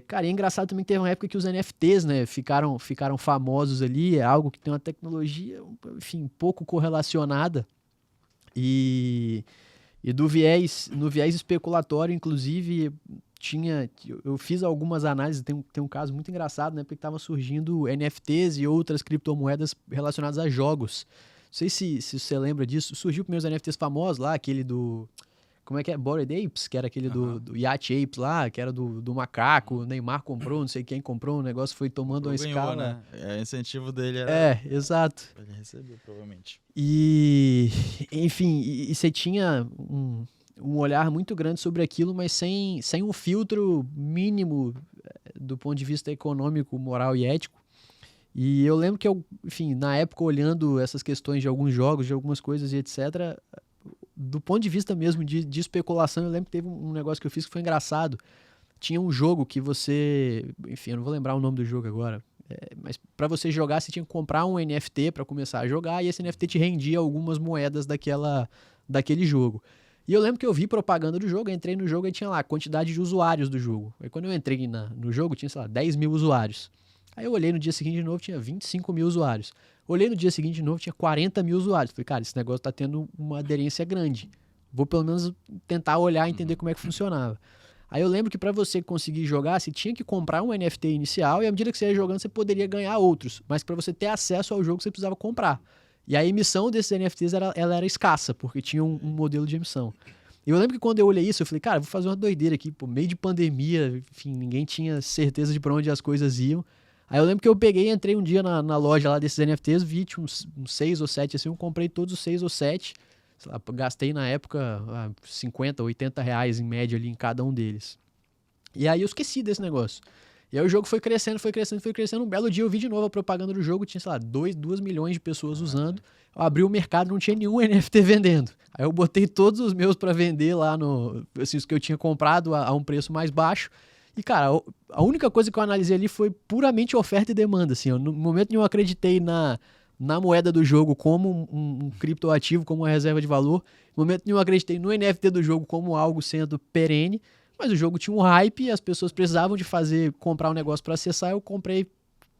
Cara, e é engraçado também que teve uma época que os NFTs, né, ficaram famosos ali, é algo que tem uma tecnologia, enfim, pouco correlacionada e no viés especulatório, inclusive, eu fiz algumas análises, tem um caso muito engraçado, né, porque estava surgindo NFTs e outras criptomoedas relacionadas a jogos. Não sei se você lembra disso. Surgiu primeiros NFTs famosos lá, aquele do... Como é que é? Bored Apes, que era aquele do Yacht Apes lá, que era do macaco. O Neymar comprou, não sei quem comprou. O negócio foi tomando uma escala... Né? O incentivo dele era... exato. Ele recebeu, provavelmente. E, enfim, e você tinha um olhar muito grande sobre aquilo, mas sem um filtro mínimo do ponto de vista econômico, moral e ético. E eu lembro que enfim, na época, olhando essas questões de alguns jogos, de algumas coisas e etc., do ponto de vista mesmo de especulação, eu lembro que teve um negócio que eu fiz que foi engraçado. Tinha um jogo que você... Enfim, eu não vou lembrar o nome do jogo agora. Mas para você jogar, você tinha que comprar um NFT para começar a jogar, e esse NFT te rendia algumas moedas daquele jogo. E eu lembro que eu vi propaganda do jogo, eu entrei no jogo e tinha lá a quantidade de usuários do jogo. Aí quando eu entrei no jogo, tinha, sei lá, 10 mil usuários. Aí eu olhei no dia seguinte de novo, tinha 25 mil usuários. Olhei no dia seguinte de novo, tinha 40 mil usuários. Falei, cara, esse negócio tá tendo uma aderência grande. Vou pelo menos tentar olhar e entender como é que funcionava. Aí eu lembro que para você conseguir jogar, você tinha que comprar um NFT inicial e à medida que você ia jogando, você poderia ganhar outros. Mas para você ter acesso ao jogo, você precisava comprar. E a emissão desses NFTs ela era escassa, porque tinha um modelo de emissão. E eu lembro que quando eu olhei isso, eu falei, cara, vou fazer uma doideira aqui, pô, meio de pandemia, enfim, ninguém tinha certeza de para onde as coisas iam. Aí eu lembro que eu peguei, entrei um dia na loja lá desses NFTs, vi tinha uns 6 ou 7 assim, eu comprei todos os 6 ou 7, sei lá, gastei na época 50, 80 reais em média ali em cada um deles. E aí eu esqueci desse negócio. E aí o jogo foi crescendo. Um belo dia eu vi de novo a propaganda do jogo, tinha, sei lá, 2 milhões de pessoas usando. Eu abri o mercado, não tinha nenhum NFT vendendo. Aí eu botei todos os meus para vender lá assim, os que eu tinha comprado a um preço mais baixo. E, cara, a única coisa que eu analisei ali foi puramente oferta e demanda, assim. No momento nenhum eu acreditei na moeda do jogo como um criptoativo, como uma reserva de valor. No momento nenhum eu acreditei no NFT do jogo como algo sendo perene. Mas o jogo tinha um hype, as pessoas precisavam de comprar um negócio para acessar. Eu comprei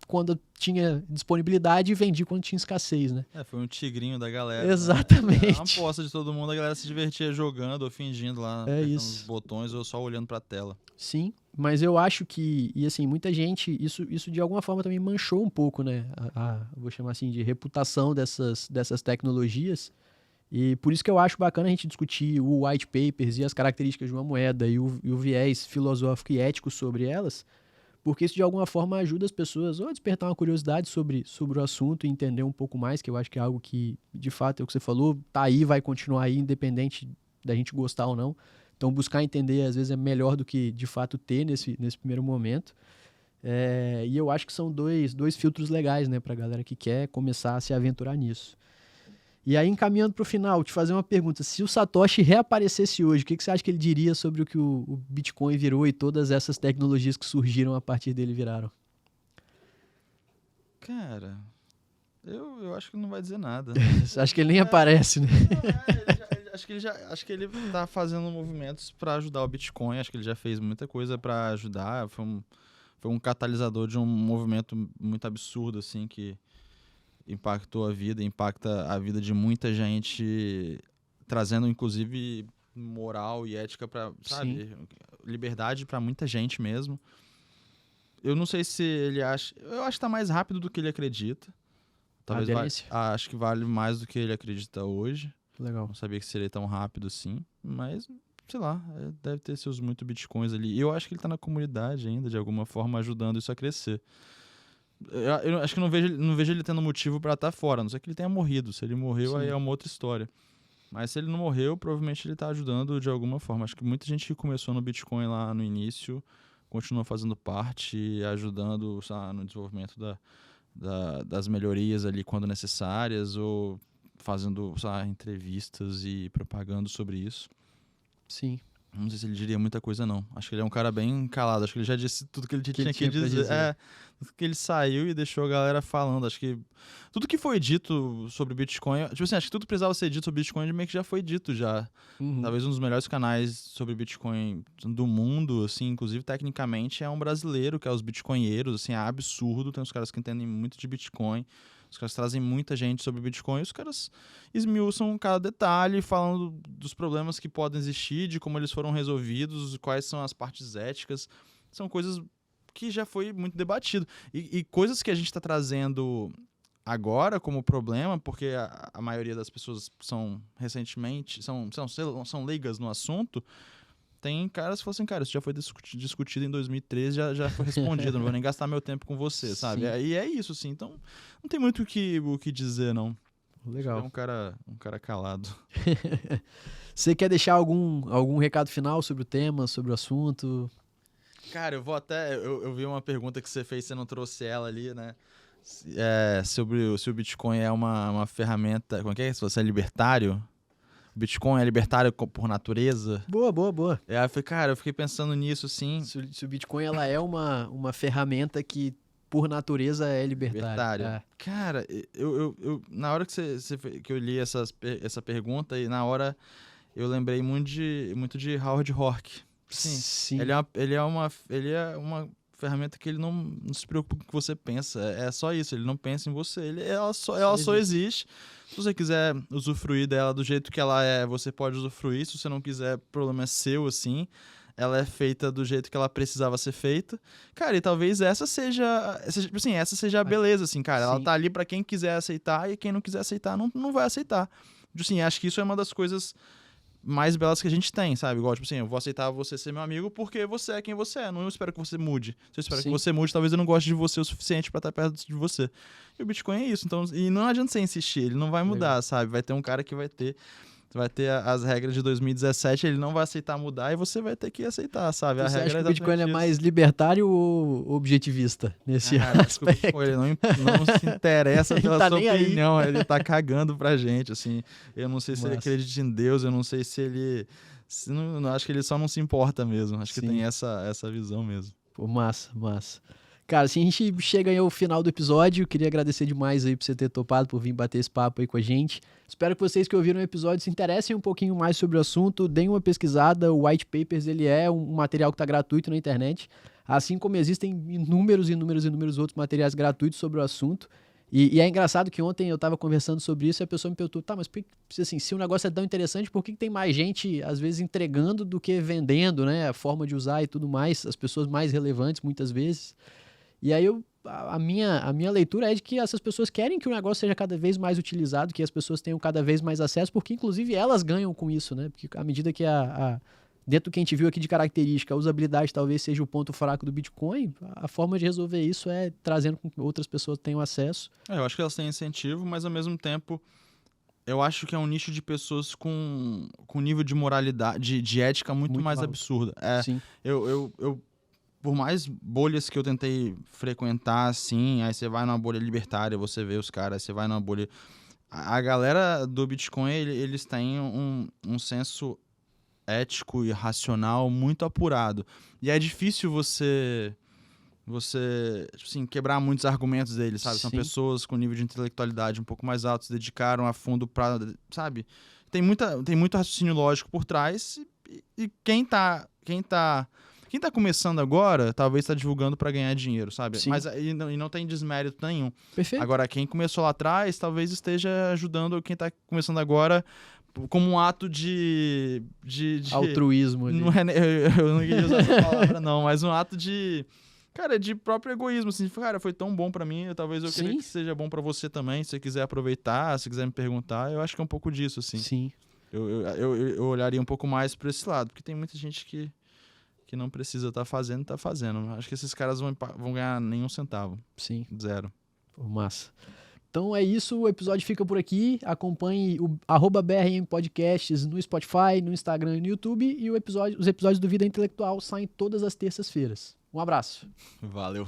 quando tinha disponibilidade e vendi quando tinha escassez, né? Foi um tigrinho da galera. Exatamente. Né? Uma aposta de todo mundo, a galera se divertia jogando ou fingindo lá, os botões ou só olhando pra tela. Sim, mas eu acho que, e assim, muita gente, isso de alguma forma também manchou um pouco, né? Vou chamar assim, de reputação dessas tecnologias. E por isso que eu acho bacana a gente discutir o white papers e as características de uma moeda e o viés filosófico e ético sobre elas, porque isso de alguma forma ajuda as pessoas ou a despertar uma curiosidade sobre o assunto e entender um pouco mais, que eu acho que é algo que, de fato, é o que você falou, tá aí, vai continuar aí, independente da gente gostar ou não. Então, buscar entender, às vezes, é melhor do que, de fato, ter nesse primeiro momento. E eu acho que são dois filtros legais, né, pra galera que quer começar a se aventurar nisso. E aí, encaminhando para o final, te fazer uma pergunta. Se o Satoshi reaparecesse hoje, o que você acha que ele diria sobre o que o Bitcoin virou e todas essas tecnologias que surgiram a partir dele viraram? Cara, eu acho que ele não vai dizer nada. Você acha que ele nem aparece, né? Acho que ele tá fazendo movimentos para ajudar o Bitcoin. Acho que ele já fez muita coisa para ajudar. Foi um catalisador de um movimento muito absurdo, assim, que impactou a vida, impacta a vida de muita gente, trazendo inclusive moral e ética para, sabe, liberdade para muita gente mesmo. Eu não sei se ele acha, eu acho que tá mais rápido do que ele acredita. Talvez acho que vale mais do que ele acredita hoje. Legal. Não sabia que seria tão rápido assim, mas sei lá, deve ter seus muito bitcoins ali. E eu acho que ele tá na comunidade ainda, de alguma forma, ajudando isso a crescer. Eu acho que não vejo ele tendo motivo pra estar fora, a não ser que ele tenha morrido. Se ele morreu, aí é uma outra história. Mas se ele não morreu, provavelmente ele tá ajudando de alguma forma. Acho que muita gente que começou no Bitcoin lá no início continua fazendo parte, ajudando, sabe, no desenvolvimento das melhorias ali quando necessárias, ou fazendo, sabe, entrevistas e propagando sobre isso. Sim. Não sei se ele diria muita coisa, não. Acho que ele é um cara bem calado. Acho que ele já disse tudo que ele tinha que dizer. Tudo que ele saiu e deixou a galera falando. Acho que tudo que foi dito sobre Bitcoin... Tipo assim, acho que tudo que precisava ser dito sobre Bitcoin meio que já foi dito já. Talvez um dos melhores canais sobre Bitcoin do mundo, assim, inclusive tecnicamente, é um brasileiro, que é os Bitcoinheiros. Assim, é absurdo. Tem uns caras que entendem muito de Bitcoin. Os caras trazem muita gente sobre Bitcoin e os caras esmiuçam cada detalhe, falando dos problemas que podem existir, de como eles foram resolvidos, quais são as partes éticas. São coisas que já foi muito debatido. E coisas que a gente está trazendo agora como problema, porque a maioria das pessoas são leigas no assunto. Tem caras que falam assim, cara, isso já foi discutido em 2013, já foi respondido, não vou nem gastar meu tempo com você, sabe? E é isso, assim, então não tem muito o que dizer, não. Legal. É um cara calado. Você quer deixar algum recado final sobre o tema, sobre o assunto? Cara, eu vi uma pergunta que você fez, você não trouxe ela ali, né? Sobre se o Bitcoin é uma ferramenta, como é que é? Se você é libertário? O Bitcoin é libertário por natureza? Boa. Eu fiquei pensando nisso, assim. Se o Bitcoin ela é uma ferramenta que, por natureza, é libertária. Cara, eu na hora que eu li essa pergunta, e na hora eu lembrei muito de Howard Roark. Sim. Ele é uma ferramenta que ele não se preocupa com o que você pensa. É só isso, ele não pensa em você. Ela só existe. Se você quiser usufruir dela do jeito que ela é, você pode usufruir. Se você não quiser, o problema é seu, assim. Ela é feita do jeito que ela precisava ser feita. Cara, e talvez essa seja a beleza, assim, cara. Ela tá ali pra quem quiser aceitar, e quem não quiser aceitar não vai aceitar. Assim, acho que isso é uma das coisas mais belas que a gente tem, sabe? Igual, tipo assim, eu vou aceitar você ser meu amigo porque você é quem você é. Não espero que você mude. Se eu espero que você mude, talvez eu não goste de você o suficiente pra estar perto de você. E o Bitcoin é isso. Então, e não adianta você insistir, ele não vai mudar, sabe? Vai ter um cara que vai ter as regras de 2017, ele não vai aceitar mudar e você vai ter que aceitar, sabe? Você acha que o Bitcoin é mais libertário ou objetivista nesse aspecto? Acho que ele não se interessa pela sua opinião, ele tá cagando pra gente, assim. Eu não sei se ele acredita em Deus, eu não sei se ele... acho que ele só não se importa mesmo, acho que tem essa visão mesmo. Pô, massa. Cara, assim, a gente chega aí ao final do episódio. Queria agradecer demais aí por você ter topado, por vir bater esse papo aí com a gente. Espero que vocês que ouviram o episódio se interessem um pouquinho mais sobre o assunto, deem uma pesquisada. O White Papers, ele é um material que está gratuito na internet, assim como existem inúmeros outros materiais gratuitos sobre o assunto. E é engraçado que ontem eu estava conversando sobre isso e a pessoa me perguntou, tá, mas assim, se o negócio é tão interessante, por que tem mais gente, às vezes, entregando do que vendendo, né? A forma de usar e tudo mais, as pessoas mais relevantes, muitas vezes. E aí a minha leitura é de que essas pessoas querem que o negócio seja cada vez mais utilizado, que as pessoas tenham cada vez mais acesso, porque inclusive elas ganham com isso, né? Porque à medida que dentro do que a gente viu aqui de característica, a usabilidade talvez seja o ponto fraco do Bitcoin, a forma de resolver isso é trazendo com que outras pessoas tenham acesso. Eu acho que elas têm incentivo, mas ao mesmo tempo eu acho que é um nicho de pessoas com nível de moralidade, de ética muito mais alto. absurda. Sim. Eu, por mais bolhas que eu tentei frequentar, assim, aí você vai numa bolha libertária, você vê os caras, você vai numa bolha... A galera do Bitcoin, eles têm um senso ético e racional muito apurado. E é difícil você tipo assim, quebrar muitos argumentos deles, sabe? São Sim. pessoas com nível de intelectualidade um pouco mais alto, se dedicaram a fundo pra, sabe? Tem muito raciocínio lógico por trás e quem tá começando agora, talvez tá divulgando pra ganhar dinheiro, sabe? Sim. Mas e não tem desmérito nenhum. Perfeito. Agora, quem começou lá atrás, talvez esteja ajudando quem tá começando agora como um ato de altruísmo ali. não é, eu não queria usar essa palavra, não, mas um ato de... Cara, de próprio egoísmo, assim, cara, foi tão bom pra mim, talvez eu queria que seja bom pra você também, se você quiser aproveitar, se quiser me perguntar, eu acho que é um pouco disso, assim. Sim. Eu olharia um pouco mais pra esse lado, porque tem muita gente que não precisa estar fazendo, tá fazendo. Acho que esses caras vão ganhar nenhum centavo. Sim. 0. Pô, massa. Então é isso, o episódio fica por aqui. Acompanhe o @BRM Podcasts no Spotify, no Instagram e no YouTube. E os episódios do Vida Intelectual saem todas as terças-feiras. Um abraço. Valeu.